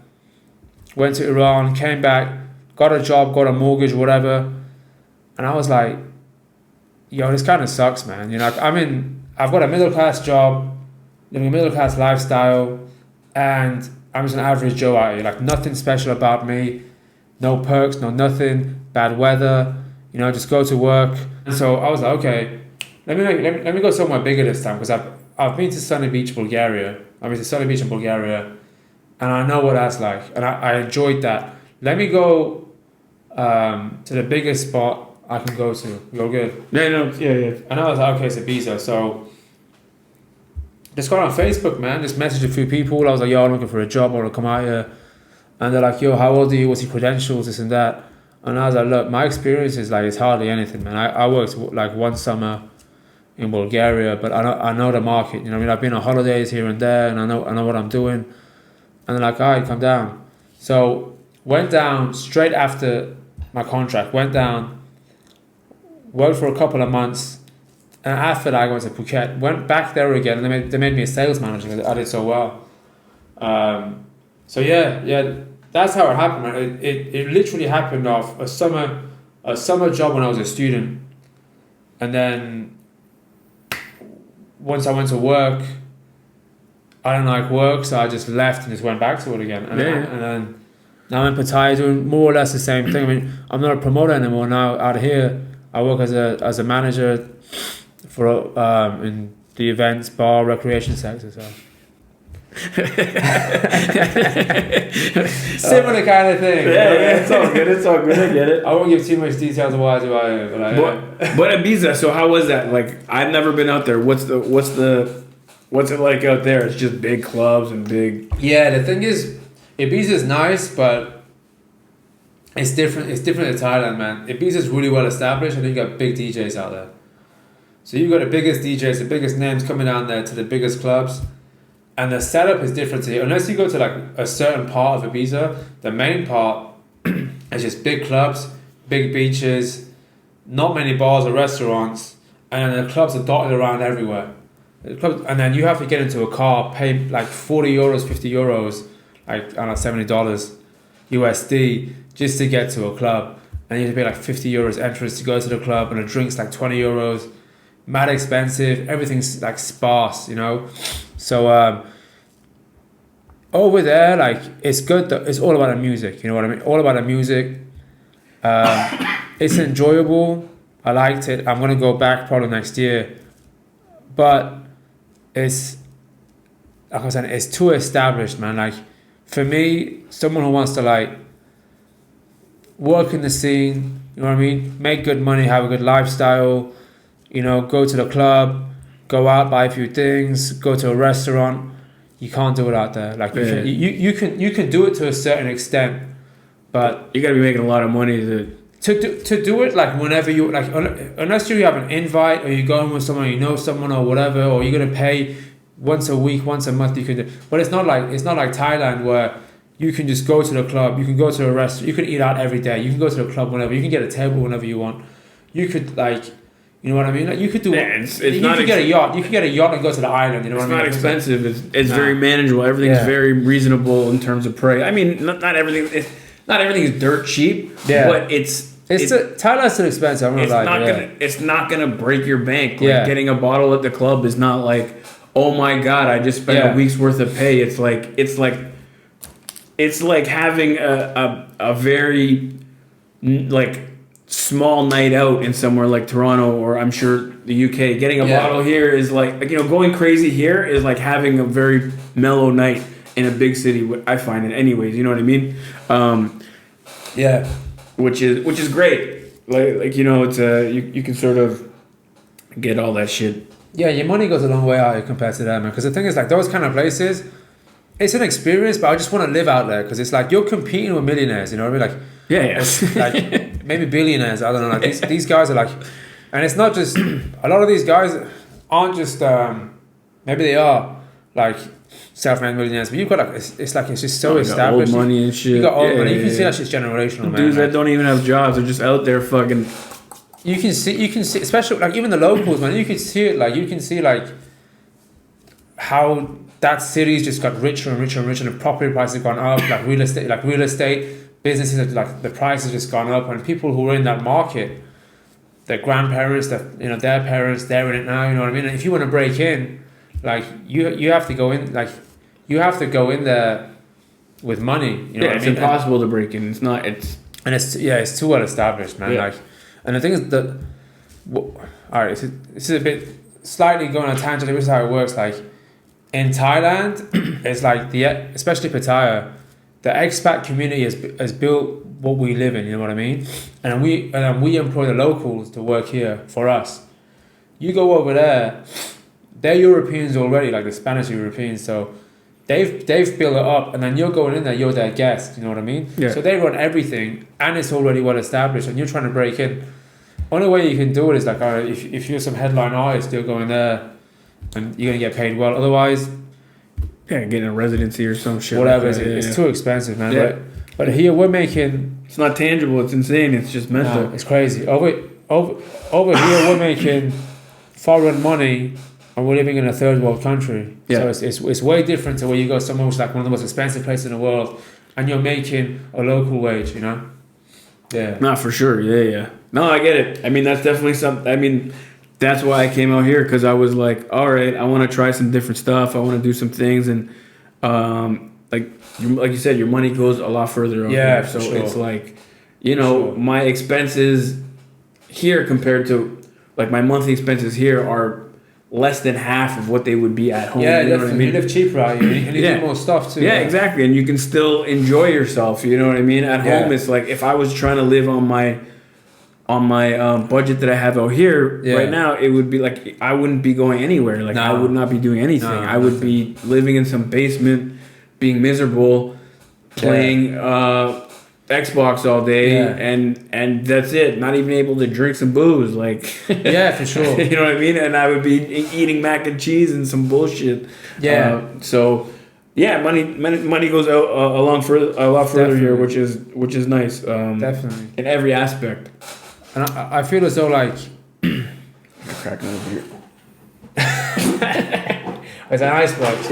went to Iran, came back, got a job, got a mortgage, whatever. And I was like, yo, this kind of sucks, man. You know, I've got a middle class job, living a middle class lifestyle, and I'm just an average Joe out here. Like nothing special about me, no perks, no nothing, bad weather, you know, just go to work. And so I was like, okay, let me go somewhere bigger this time, because I've been to Sunny Beach, Bulgaria. I've been to Sunny Beach in Bulgaria, and I know what that's like, and I enjoyed that. Let me go to the biggest spot I can go to. You're good? Yeah. And I was like, okay, it's Ibiza. So just got on Facebook, man. Just messaged a few people. I was like, yo, I'm looking for a job. I want to come out here. And they're like, yo, how old are you? What's your credentials? This and that. And I was like, look, my experience is like, it's hardly anything, man. I worked like one summer in Bulgaria, but I know the market. You know what I mean? I've been on holidays here and there, and I know what I'm doing. And they're like, all right, come down. So went down straight after my contract. Went down, worked for a couple of months, and after that I went to Phuket. Went back there again, and they made me a sales manager because I did so well. So yeah, that's how it happened, man. It literally happened off a summer job when I was a student, and then once I went to work, I didn't like work, so I just left and just went back to it again. And then now I'm in Pattaya doing more or less the same thing. I mean, I'm not a promoter anymore now. Out here, I work as a manager for in the events, bar, recreation sector. So. Similar kind of thing. Yeah, it's all good. I get it. I won't give too much details of why I do it, but Ibiza. So how was that? Like, I've never been out there. What's it like out there? It's just big clubs and big. Yeah, the thing is, Ibiza is nice, but it's different. It's different in Thailand, man. Ibiza is really well established, and you got big DJs out there. So you've got the biggest DJs, the biggest names coming down there to the biggest clubs. And the setup is different here. Unless you go to like a certain part of Ibiza, the main part is just big clubs, big beaches, not many bars or restaurants, and then the clubs are dotted around everywhere. And then you have to get into a car, pay like 40 euros, 50 euros, like I don't know, $70 USD just to get to a club. And you have to pay like 50 euros entrance to go to the club, and the drink's like 20 euros. Mad expensive, everything's like sparse, you know. So over there, like it's good. It's all about the music, you know what I mean. All about the music. It's enjoyable. I liked it. I'm gonna go back probably next year, but it's like I said, it's too established, man. Like for me, someone who wants to like work in the scene, you know what I mean, make good money, have a good lifestyle. You know, go to the club, go out, buy a few things, go to a restaurant. You can't do it out there. Like you can do it to a certain extent, but you gotta be making a lot of money to do it. Like whenever you like, unless you have an invite or you're going with someone, you know someone or whatever, or you're gonna pay once a week, once a month. You can do, but it's not like Thailand where you can just go to the club. You can go to a restaurant. You can eat out every day. You can go to the club whenever. You can get a table whenever you want. You could like. You know what I mean? Like you could do. Yeah, you could get a yacht. You could get a yacht and go to the island. You know what I mean? It's not expensive. It's very manageable. Everything's very reasonable in terms of price. I mean, not everything. Not everything is dirt cheap. Yeah. But it's Thailand's still expensive. I'm not it's lie, not but gonna it's not gonna break your bank. Like Yeah. getting a bottle at the club is not like, oh my god, I just spent Yeah. a week's worth of pay. It's like having a very like small night out in somewhere like Toronto, or I'm sure the UK. Getting a bottle here is like going crazy here is like having a very mellow night in a big city. I find it, anyways. You know what I mean? Yeah. Which is great. Like it's you can sort of get all that shit. Yeah, your money goes a long way out compared to that, man. Because the thing is, like, those kind of places, it's an experience, but I just want to live out there because it's like you're competing with millionaires. You know what I mean? Like, like maybe billionaires. I don't know. Like these guys are like, and it's not just a lot of these guys aren't just maybe they are like self-made millionaires, but you've got like it's just so established. Old money and shit. You got old money. You can see that shit's generational, man. Dudes that don't even have jobs are just out there fucking. You can see, especially like even the locals, man. You can see it, like you can see like how that city's just got richer and richer and richer. And property prices have gone up, like real estate businesses have, like the price has just gone up, and people who are in that market, their grandparents, their parents, they're in it now. You know what I mean? And if you want to break in, like you have to go in, like you have to go in there with money. You know what I mean? It's impossible to break in. It's not. It's too well established, man. Yeah. Like, and the thing is that, all right, this is a bit slightly going on a tangent. This is how it works. Like in Thailand, it's like especially Pattaya, the expat community has built what we live in. You know what I mean? And we employ the locals to work here for us. You go over there, they're Europeans already, like the Spanish Europeans. So they've built it up, and then you're going in there, you're their guest. You know what I mean? Yeah. So they run everything, and it's already well established, and you're trying to break in. Only way you can do it is like, all right, if you're some headline artist, you're going there, and you're gonna get paid well. Otherwise, getting a residency or some shit. Whatever, like it's too expensive, man. Yeah. But here we're making. It's not tangible. It's insane. It's just mental. No, it's crazy. Over here we're making foreign money, and we're living in a third world country. Yeah. So it's way different to where you go somewhere which is like one of the most expensive places in the world, and you're making a local wage. You know. Yeah. Not for sure. Yeah. No, I get it. I mean, that's definitely something. I mean, that's why I came out here, because I was like, all right, I want to try some different stuff. I want to do some things, and like you said, your money goes a lot further out here. So sure. it's like, my expenses here compared to like my monthly expenses here are less than half of what they would be at home. Yeah, you know what I mean? You live cheaper out here, and you do more stuff too. Yeah, exactly. And you can still enjoy yourself. You know what I mean? At home, it's like if I was trying to live on my budget that I have out here right now, it would be like I wouldn't be going anywhere. Like I would not be doing anything. I would be living in some basement, being miserable, playing Xbox all day, and that's it. Not even able to drink some booze. Like for sure. You know what I mean? And I would be eating mac and cheese and some bullshit. Money goes out a lot further here, which is nice. Definitely in every aspect. And I feel as though like cracking over here. It's an icebox.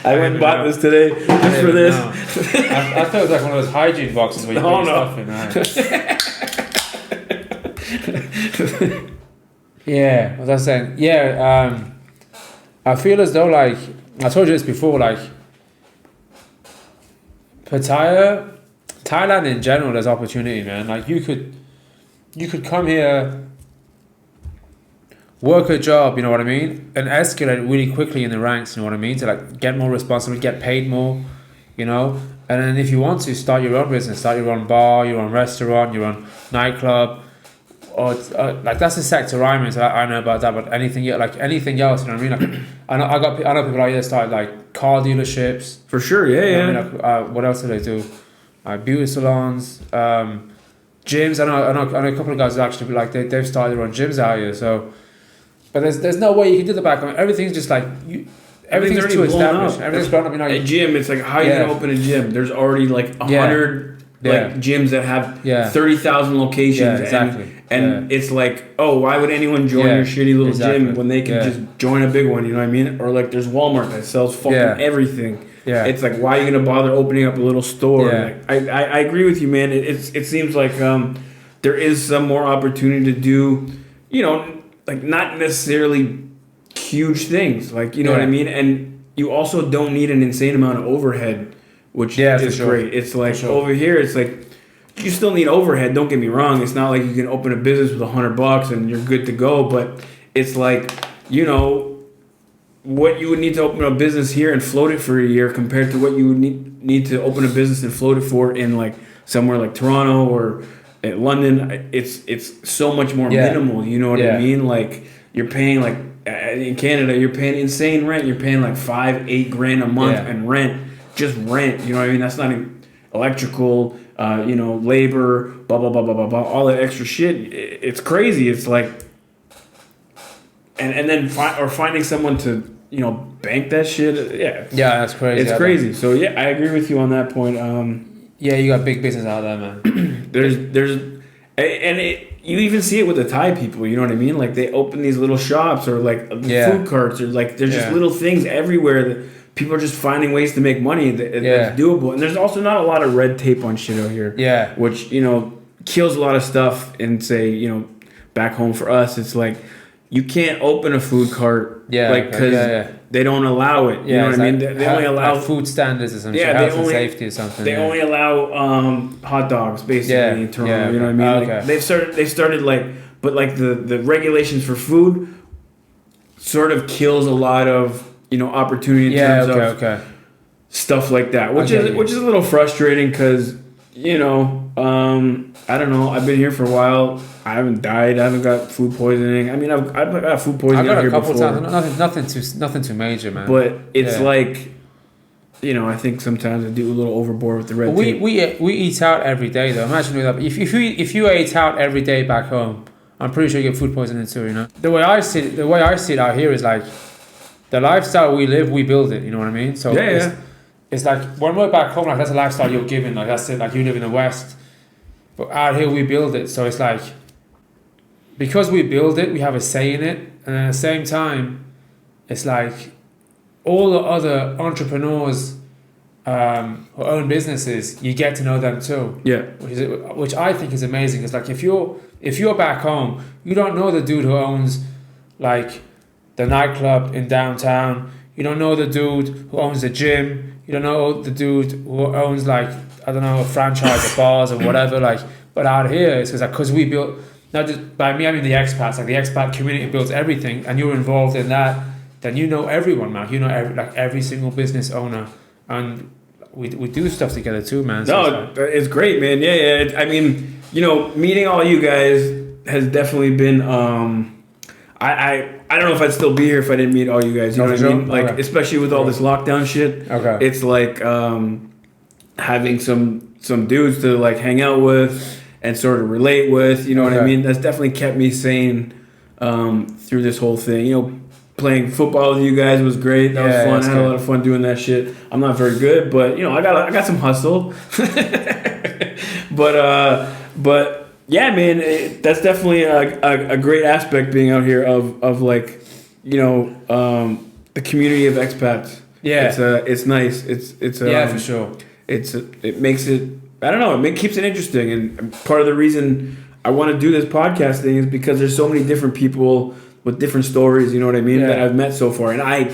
I went and bought this today just for this. I thought it was like one of those hygiene boxes where you put your stuff in. Yeah, what was I saying? Yeah, I feel as though like I told you this before, like Pattaya, Thailand in general, there's opportunity, man. Like you could come here, work a job, you know what I mean, and escalate really quickly in the ranks, you know what I mean, to like get more responsibility, get paid more, you know. And then if you want to start your own business, start your own bar, your own restaurant, your own nightclub, or like that's the sector I'm in, so I know about that. But anything else, you know what I mean? Like I know people out here started like car dealerships. For sure, yeah. You know what I mean? Like, what else do they do? Beauty salons, gyms. I know a couple of guys that actually like they've started their own gyms out here. So, but there's no way you can do the back. I mean, everything's just like everything's too established. Everything's blown up. You know, a gym. It's like how you gonna open a gym? There's already like 100 like gyms that have 30,000 locations. Yeah, exactly. And it's like, oh, why would anyone join your shitty little gym when they can just join a big one? You know what I mean? Or like there's Walmart that sells fucking everything. Yeah. It's like, why are you gonna bother opening up a little store? Yeah. Like, I agree with you, man. It seems like there is some more opportunity to do, you know, like not necessarily huge things, like, you know what I mean? And you also don't need an insane amount of overhead, which is great. It's like over here, it's like you still need overhead. Don't get me wrong. It's not like you can open a business with $100 and you're good to go, but it's like, you know, what you would need to open a business here and float it for a year compared to what you would need to open a business and float it for in like somewhere like Toronto or in London. It's so much more minimal. You know what I mean? Like you're paying like in Canada, you're paying insane rent. You're paying like $5-8 grand a month and rent, just rent. You know what I mean? That's not even electrical, you know, labor, blah blah blah blah blah blah, all that extra shit. It's crazy. It's like. And then finding someone to, you know, bank that shit. Yeah, that's crazy. It's crazy. So yeah, I agree with you on that point. Yeah, you got big business out there, man. You even see it with the Thai people. You know what I mean? Like they open these little shops or like food carts or like there's just little things everywhere that people are just finding ways to make money. That's doable. And there's also not a lot of red tape on shit out here. Yeah, which, you know, kills a lot of stuff. And say, you know, back home for us, it's like. You can't open a food cart, because they don't allow it. You know what I mean? They only allow food standards or something, health and safety or something. They only allow hot dogs, basically, in Toronto. You know what I mean? Like, they started like, but like the regulations for food sort of kills a lot of, you know, opportunity in terms of stuff like that, which is a little frustrating because, you know, I don't know. I've been here for a while. I haven't died. I haven't got food poisoning. I mean, I've got food poisoning out here before. I've got a couple times. Nothing too major, man. But it's like, you know, I think sometimes I do a little overboard with the red tape. We eat out every day, though. Imagine doing that. If you ate out every day back home, I'm pretty sure you get food poisoning too. You know, the way I see it out here is like, the lifestyle we live, we build it. You know what I mean? So it's like when we're back home, like that's a lifestyle you're given. Like that's it. Like you live in the West, but out here we build it. So it's like. Because we build it, we have a say in it, and at the same time, it's like all the other entrepreneurs who own businesses, you get to know them too. Yeah, which I think is amazing. It's like if you're back home, you don't know the dude who owns like the nightclub in downtown. You don't know the dude who owns the gym. You don't know the dude who owns like I don't know a franchise of bars or whatever. Like, but out here, it's because we built. Not just by me, I mean the expats. Like the expat community builds everything, and you're involved in that. Then you know everyone, man. You know every single business owner, and we do stuff together too, man. So it's great, man. Yeah. I mean, you know, meeting all you guys has definitely been. I don't know if I'd still be here if I didn't meet all you guys. You know what I mean? Like especially with all this lockdown shit. Okay. It's like having some dudes to like hang out with. And sort of relate with, you know what I mean? That's definitely kept me sane through this whole thing. You know, playing football with you guys was great. That was fun. I had a lot of fun doing that shit. I'm not very good, but you know, I got some hustle. but yeah, man, that's definitely a great aspect being out here of like, you know, the community of expats. Yeah, it's nice. It's for sure. It makes it. I don't know. It keeps it interesting, and part of the reason I want to do this podcast thing is because there's so many different people with different stories. You know what I mean? That I've met so far, and I've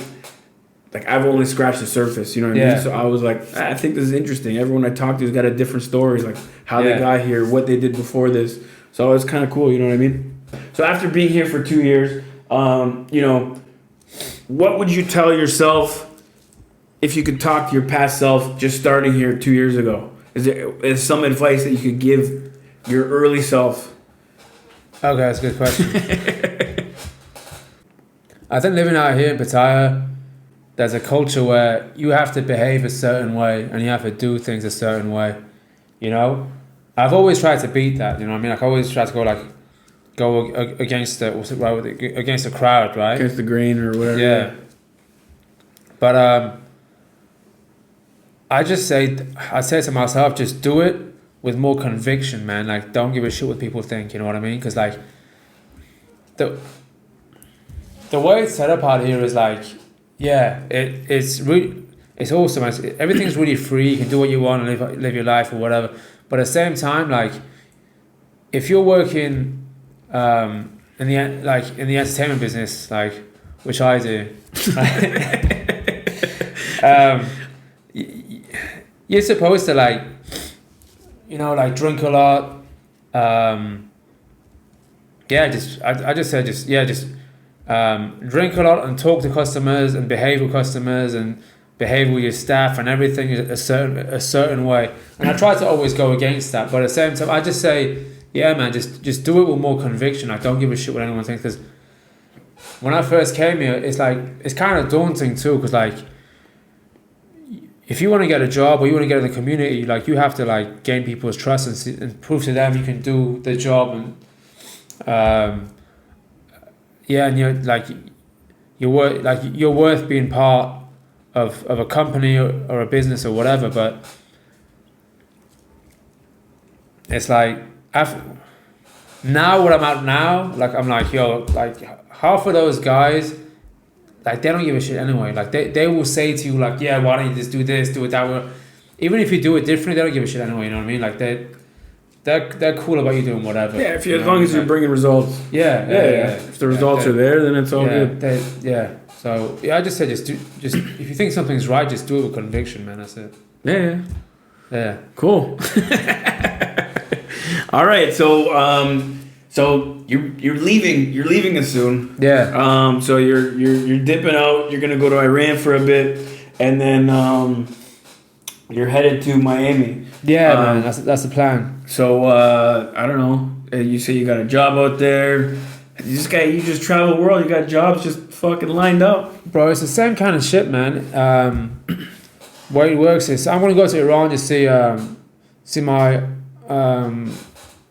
only scratched the surface. You know what I mean? So I was like, I think this is interesting. Everyone I talked to's got a different stories, like how they got here, what they did before this. So it's kind of cool. You know what I mean? So after being here for 2 years, you know, what would you tell yourself if you could talk to your past self just starting here 2 years ago? Is some advice that you could give your early self? Okay, that's a good question. I think living out here in Pattaya, there's a culture where you have to behave a certain way and you have to do things a certain way. You know, I've always tried to beat that. You know what I mean? Like I always try to go against against the crowd, right? Against the grain or whatever. Yeah. But I'd say to myself, just do it with more conviction, man. Like, don't give a shit what people think, you know what I mean? Because, like, the way it's set up out here is, like, it's really, it's awesome. Everything's really free. You can do what you want and live your life or whatever. But at the same time, like, if you're working in the entertainment business, like which I do, you're supposed to like, like drink a lot. I just said drink a lot and talk to customers and behave with customers and behave with your staff and everything a certain way. And I try to always go against that, but at the same time, I just say, yeah, man, just do it with more conviction. I don't give a shit what anyone thinks, because when I first came here, it's kind of daunting too, because like, if you want to get a job or you want to get in the community, like you have to like gain people's trust and prove to them you can do the job, and and you're worth being part of a company or a business or whatever. But it's like now what I'm at now, like I'm like, yo, like half of those guys, like they don't give a shit anyway. Like they will say to you like, yeah, why don't you just do this, do it that way. Even if you do it differently, they don't give a shit anyway. You know what I mean? Like they're cool about you doing whatever. Yeah, as long as you're bringing results. Yeah. If the results are there, then it's all good. So I just said just if you think something's right, just do it with conviction, man. That's it. Yeah. Cool. All right, so you're leaving us soon. Yeah. So you're dipping out. You're gonna go to Iran for a bit, and then you're headed to Miami. Yeah, man. That's the plan. So I don't know. You say you got a job out there. You just travel the world. You got jobs just fucking lined up, bro. It's the same kind of shit, man. Way it works is I'm gonna go to Iran to see my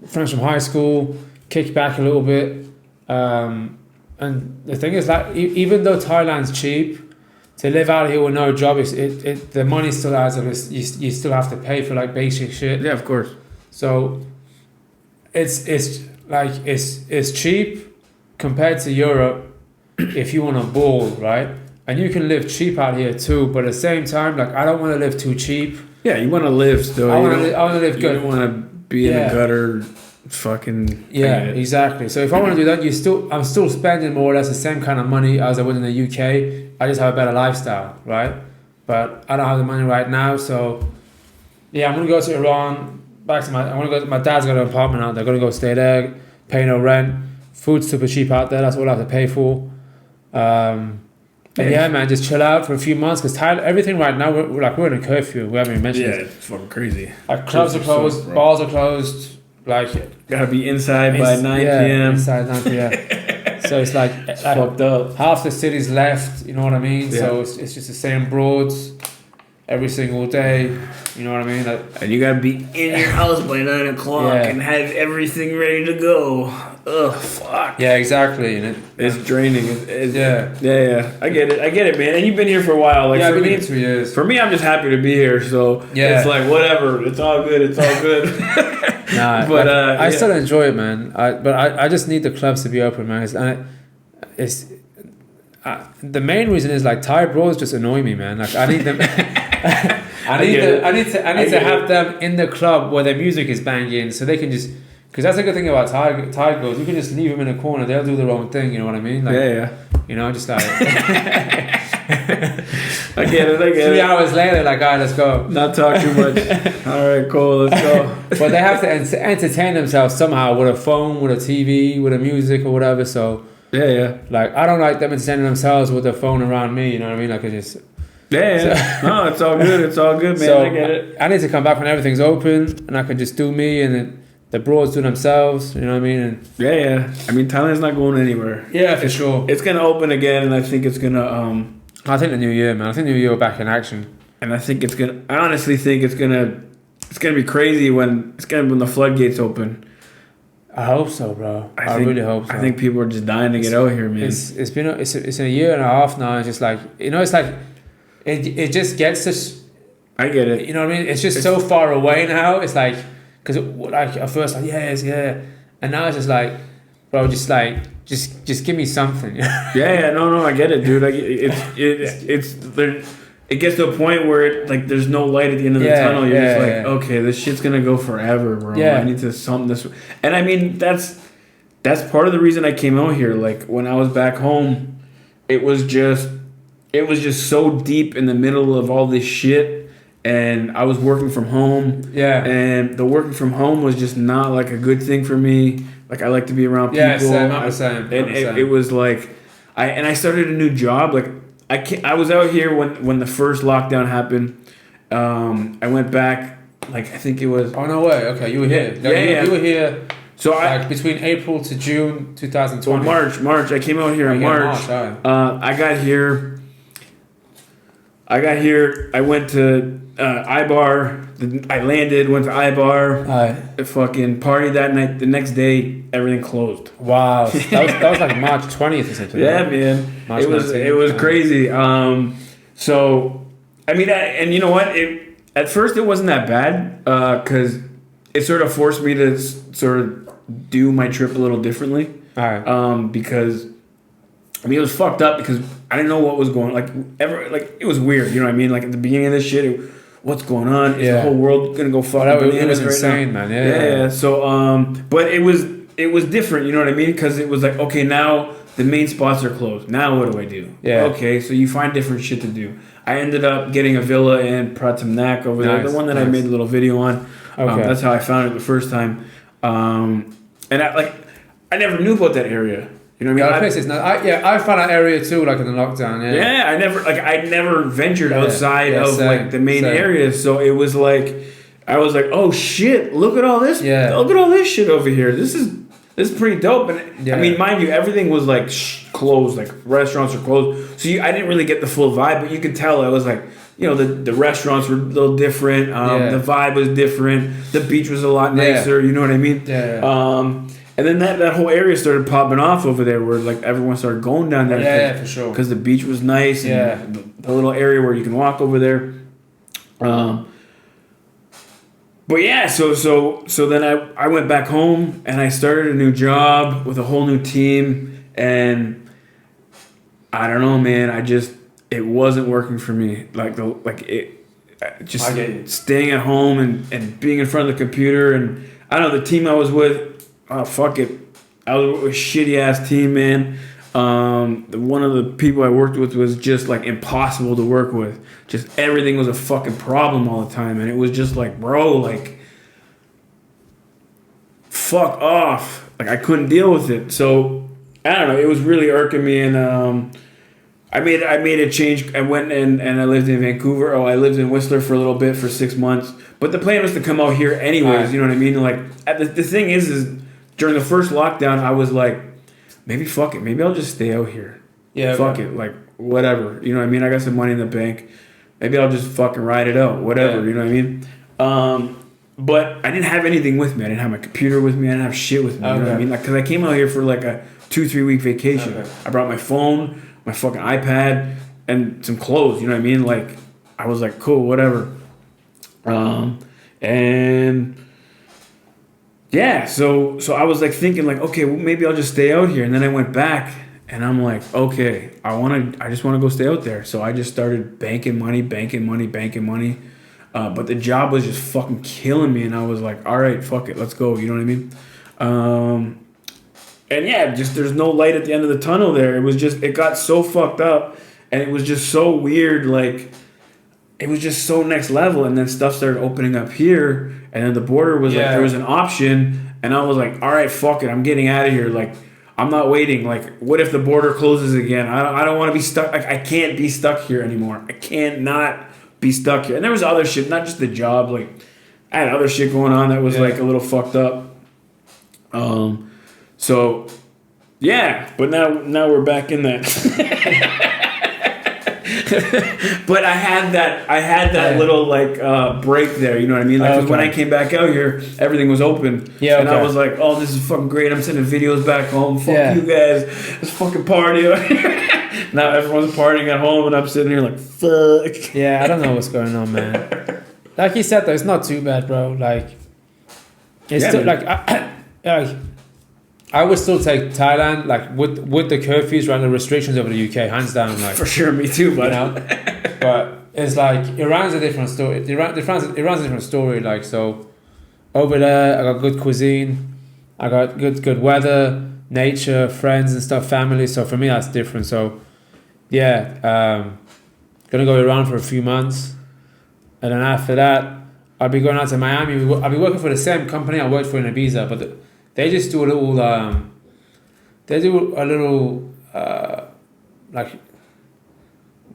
friends from high school, kick back a little bit, and the thing is that even though Thailand's cheap, to live out here with no job, the money still adds up. You still have to pay for like basic shit. Yeah, of course. So it's cheap compared to Europe if you want to ball, right? And you can live cheap out here too, but at the same time, like I don't want to live too cheap. Yeah, you want to live still. I want to live good. You don't want to be in the gutter, fucking. Yeah, exactly. So if I want to do that, I'm still spending more or less the same kind of money as I would in the UK. I just have a better lifestyle, right? But I don't have the money right now, so yeah, I'm gonna go to Iran. My dad's got an apartment out there. I'm gonna go stay there, pay no rent. Food's super cheap out there. That's all I have to pay for. And yeah, man, just chill out for a few months, because everything right now we're in a curfew. We haven't even mentioned it. Yeah, it's fucking crazy. Like clubs are closed, bars are closed. Like gotta be inside by 9 p.m. Inside 9 p.m. So it's like fucked up. Half the city's left. You know what I mean? Yeah. So it's just the same broads every single day. You know what I mean? Like, and you gotta be in your house by 9 o'clock and have everything ready to go. Ugh, fuck. Yeah, exactly. And it's draining. Yeah. I get it, man. And you've been here for a while. Like, yeah, for I've been me, here 2 years. For me, I'm just happy to be here. So it's like whatever. It's all good. Nah, but I still enjoy it, man. I just need the clubs to be open, man. The main reason is like Thai bros just annoy me, man. Like I need them. I need to have them in the club where their music is banging, so they can just. Because that's a good thing about Thai girls. You can just leave them in a corner. They'll do their own thing. You know what I mean? Like, You know, just like. I get it. 3 hours later, like, all right, let's go. Not talk too much. All right, cool. Let's go. But they have to entertain themselves somehow with a phone, with a TV, with a music or whatever. So. Yeah. Like I don't like them entertaining themselves with their phone around me. You know what I mean? Like I just. Yeah. No, it's all good. It's all good, man. So I get it. I need to come back when everything's open and I can just do me and then the bros do themselves. You know what I mean? And yeah. I mean, Thailand's not going anywhere. Yeah, for sure. It's gonna open again, and I think it's gonna. I think the new year, man. I think the new year we're back in action. And I think it's gonna. I honestly think it's gonna be crazy when the floodgates open. I hope so, bro. I really hope so. I think people are just dying to get out here, man. It's been a year and a half now. It's just like it's like it just gets us. I get it. You know what I mean? It's so far away now. It's like because like at first like yeah, and now it's just like, bro, just give me something. No, I get it, dude. Like it's there. it gets to a point where like there's no light at the end of the tunnel. You're just like, okay, this shit's gonna go forever, bro. I need to something this. And I mean, that's part of the reason I came out here. Like when I was back home, it was just so deep in the middle of all this shit, and I was working from home. Yeah. And the working from home was just not like a good thing for me. Like I like to be around people. Yeah, I'm the same. It was like, I started a new job. Like I was out here when the first lockdown happened. I went back. Like I think it was. Oh no way! Okay, you were here. You were here. So like between April to June 2020. Well, March. I came out here in March. I got here. I went to Ibar. I landed. Went to Ibar. Fucking party that night. The next day, everything closed. Wow, that was like March 20th or something. Yeah, right? Man. March it was crazy. So I mean, and you know what? At first it wasn't that bad because it sort of forced me to sort of do my trip a little differently. Because I mean it was fucked up because I didn't know what was going on. Like it was weird. You know what I mean? Like at the beginning of this shit, what's going on? Is the whole world gonna go fucking? It was insane, man. Yeah. So but it was different. You know what I mean? Because it was like, okay, now the main spots are closed. Now what do I do? Yeah. Okay, so you find different shit to do. I ended up getting a villa in Pratamnak over there, the one that I made a little video on. Okay. That's how I found it the first time. And I never knew about that area. You know what I mean? I found that area too, like in the lockdown. Yeah. I never ventured outside of like the main areas. So it was like, I was like, oh shit, look at all this. Yeah. Look at all this shit over here. This is pretty dope. And I mean, mind you, everything was like closed. Like restaurants are closed. So I didn't really get the full vibe, but you could tell I was like, you know, the restaurants were a little different. The vibe was different. The beach was a lot nicer. You know what I mean? Yeah. And then that whole area started popping off over there, where like everyone started going down there. Yeah, for sure. Because the beach was nice. And the little area where you can walk over there. But yeah, so then I went back home and I started a new job with a whole new team, and I don't know, man. It wasn't working for me. Staying at home and being in front of the computer, and I don't know, the team I was with. Oh, fuck it. I was with a shitty ass team, man. One of the people I worked with was just like impossible to work with. Just everything was a fucking problem all the time. And it was just like, bro, like, fuck off. Like, I couldn't deal with it. So, I don't know. It was really irking me. And I made a change. I went and I lived in Vancouver. I lived in Whistler for a little bit for 6 months. But the plan was to come out here anyways. You know what I mean? Like, the thing is during the first lockdown, I was like, maybe fuck it. Maybe I'll just stay out here. Yeah. Fuck it. Like, whatever. You know what I mean? I got some money in the bank. Maybe I'll just fucking ride it out. Whatever. Yeah. You know what I mean? But I didn't have anything with me. I didn't have my computer with me. I didn't have shit with me. You know what I mean? Like, because I came out here for like a 2-3 week vacation. Okay. I brought my phone, my fucking iPad, and some clothes. You know what I mean? Like, I was like, cool, whatever. And yeah, so I was like thinking like, okay, well, maybe I'll just stay out here. And then I went back and I'm like, okay, I just want to go stay out there. So I just started banking money. But the job was just fucking killing me. And I was like, all right, fuck it, let's go. You know what I mean? And yeah, just there's no light at the end of the tunnel there. It got so fucked up, and it was just so weird. Like, it was just so next level. And then stuff started opening up here, and then the border was like, there was an option, and I was like, all right, fuck it, I'm getting out of here. Like, I'm not waiting. Like, what if the border closes again? I don't want to be stuck. Like, I can't be stuck here anymore. I can't not be stuck here. And there was other shit, not just the job. Like, I had other shit going on that was like a little fucked up. So yeah, but now we're back in that. But I had that little like break there, you know what I mean? Like, 'cause when I came back out here, everything was open. Yeah. And I was like, oh, this is fucking great. I'm sending videos back home. Fuck you guys. Let's fucking party. Now everyone's partying at home, and I'm sitting here like, fuck. Yeah, I don't know what's going on, man. Like you said though, it's not too bad, bro. Like, it's still like I would still take Thailand, like with the curfews around the restrictions over the UK, hands down. Like, for sure, me too, but you know. But it's like Iran's a different story. Iran's a different story. Like, so over there, I got good cuisine, I got good weather, nature, friends and stuff, family. So for me, that's different. So yeah, gonna go Iran for a few months, and then after that, I'll be going out to Miami. I'll be working for the same company I worked for in Ibiza, but they just do a little. They do a little like,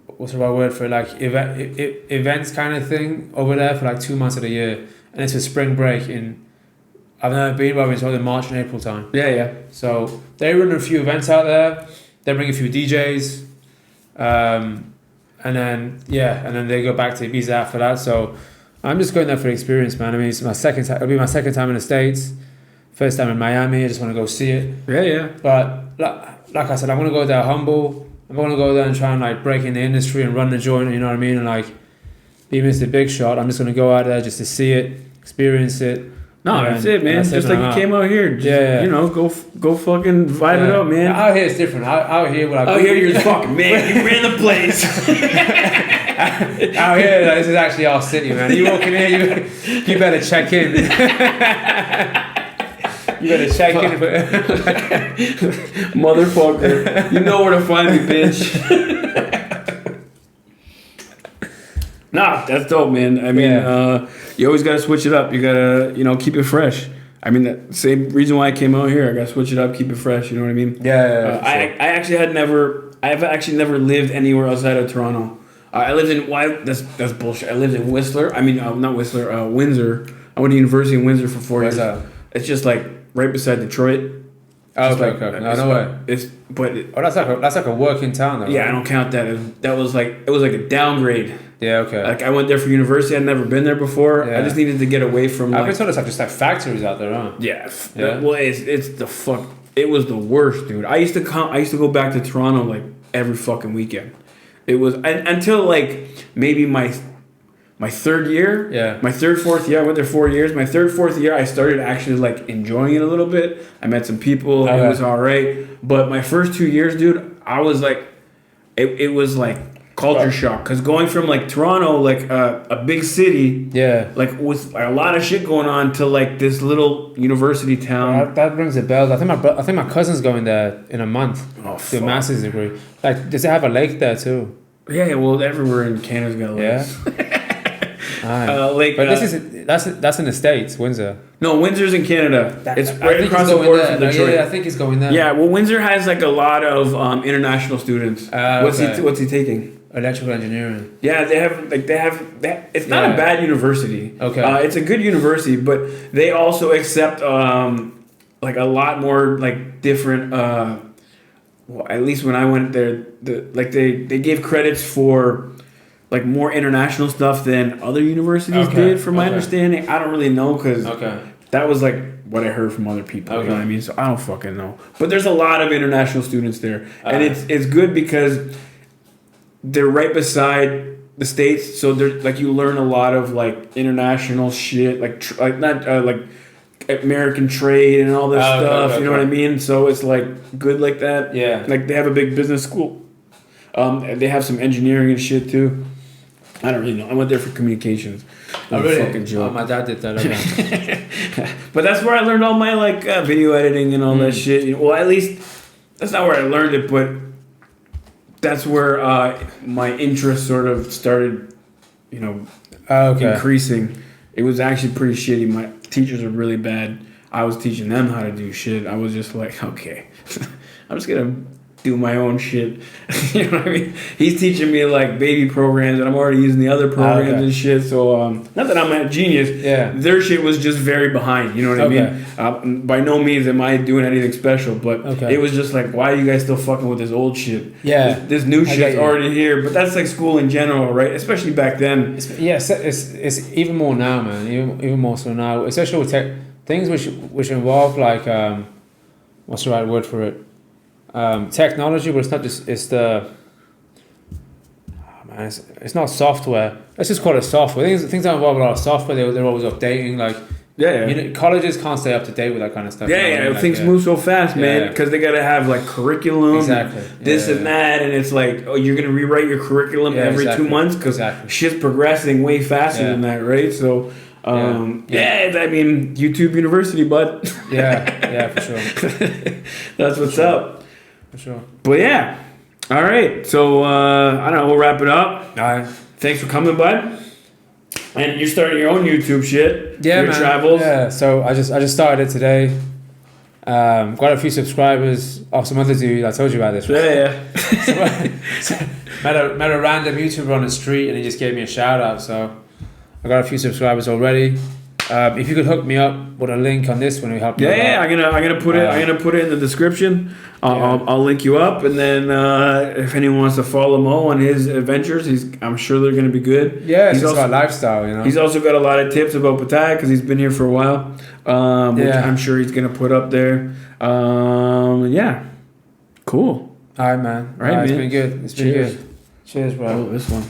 what's the right word for it? Like events kind of thing over there for like 2 months of the year, and it's a spring break in. I've never been, but I've been told in March and April time. Yeah. So they run a few events out there. They bring a few DJs, and then they go back to Ibiza after that. So I'm just going there for the experience, man. I mean, it's my second time. It'll be my second time in the States. First time in Miami. I just want to go see it. Yeah. But like I said, I'm gonna go there humble. I'm gonna go there and try and like break in the industry and run the joint. You know what I mean? And like be Mr. Big Shot. I'm just gonna go out there just to see it, experience it. No, that's it, man. Just like you came out here. Just, you know, go fucking vibe it up, man. Out here it's different. Out here, you're fucking man. You ran the place. Out here, this is actually our city, man. You walk in here, you better check in. You better check in. Motherfucker. You know where to find me, bitch. Nah, that's dope, man. I mean, you always got to switch it up. You got to, keep it fresh. I mean, that same reason why I came out here. I got to switch it up, keep it fresh. You know what I mean? Yeah. I've actually never lived anywhere outside of Toronto. I lived in, that's bullshit. I lived in Whistler. I mean, not Whistler, Windsor. I went to university in Windsor for 4 years. It's just like right beside Detroit. Oh, okay. No way. That's like a working town, though. Yeah, right? I don't count that. It was like a downgrade. Yeah, okay. Like I went there for university. I'd never been there before. Yeah. I just needed to get away from. I've been told it's like just like factories out there, huh? Yeah. Well, it's the fuck. It was the worst, dude. I used to go back to Toronto like every fucking weekend. It was until like maybe my third year. Yeah. My third, fourth year. I went there 4 years. My third, fourth year, I started actually like enjoying it a little bit. I met some people. It was all right. But my first 2 years, dude, I was like, it was like culture shock. Because going from like Toronto, like a big city, like with a lot of shit going on, to like this little university town. That rings a bell. I think my cousin's going there in a month to a master's degree. Like, does it have a lake there too? Yeah. Well, everywhere in Canada's got lakes. But that's in the States, Windsor. No, Windsor's in Canada. It's right across the border from Detroit. Yeah, I think he's going there. Yeah, well, Windsor has like a lot of international students. What's he taking? Electrical engineering. Yeah, they have. It's not a bad university. Okay. It's a good university, but they also accept like a lot more like different. Well, at least when I went there, they gave credits for like more international stuff than other universities did, from my understanding. I don't really know because that was like what I heard from other people. You know what I mean? So I don't fucking know. But there's a lot of international students there, and it's good because they're right beside the States. So they're like, you learn a lot of like international shit, like American trade and all this stuff. You know what I mean? So it's like good like that. Yeah. Like they have a big business school. They have some engineering and shit too. I don't really know. I went there for communications. Fucking joke. My dad did that. Okay. But that's where I learned all my like video editing and all that shit. Well, at least that's not where I learned it, but that's where my interest sort of started, increasing. It was actually pretty shitty. My teachers were really bad. I was teaching them how to do shit. I was just like, okay, I'm just gonna do my own shit. You know what I mean? He's teaching me like baby programs, and I'm already using the other programs and shit. So not that I'm a genius. Yeah. Their shit was just very behind. You know what I mean? By no means am I doing anything special, but it was just like, why are you guys still fucking with this old shit? Yeah. This new shit's already here. But that's like school in general, right? Especially back then. It's even more now, man. Even more so now, especially with things which involve like what's the right word for it? Technology, but it's not just, it's not software. Let's just call it software. Things that involve a lot of software, they're always updating. Like Yeah, You know, colleges can't stay up to date with that kind of stuff. Yeah, you know what I yeah, mean? Like, things move so fast, man, Yeah. because they gotta have like curriculum, Exactly. this Yeah. and that, and it's like, oh, you're gonna rewrite your curriculum Yeah, every exactly. 2 months because Exactly. shit's progressing way faster Yeah. than that, right? So, Yeah. I mean, YouTube University, bud. Yeah, for sure. That's what's up. For sure. But yeah, all right. So I don't know. We'll wrap it up. All right. Thanks for coming, bud. And you're starting your own YouTube shit. Yeah, your man. travels. Yeah, so I just started it today. Got a few subscribers off some other dude. I told you about this. Yeah. So, met a random YouTuber on the street, and he just gave me a shout out. So I got a few subscribers already. If you could hook me up with a link on this one, it would help me a lot. Yeah, I'm gonna put it. I'm gonna put it in the description. I'll link you up, and then if anyone wants to follow Mo on his adventures, I'm sure they're gonna be good. Yeah, he's it's also about lifestyle, you know. He's also got a lot of tips about Pattaya because he's been here for a while, which I'm sure he's gonna put up there. Yeah, cool. All right, man. All right, man. It's been good. It's been Cheers. good. Cheers, bro. Oh, this one.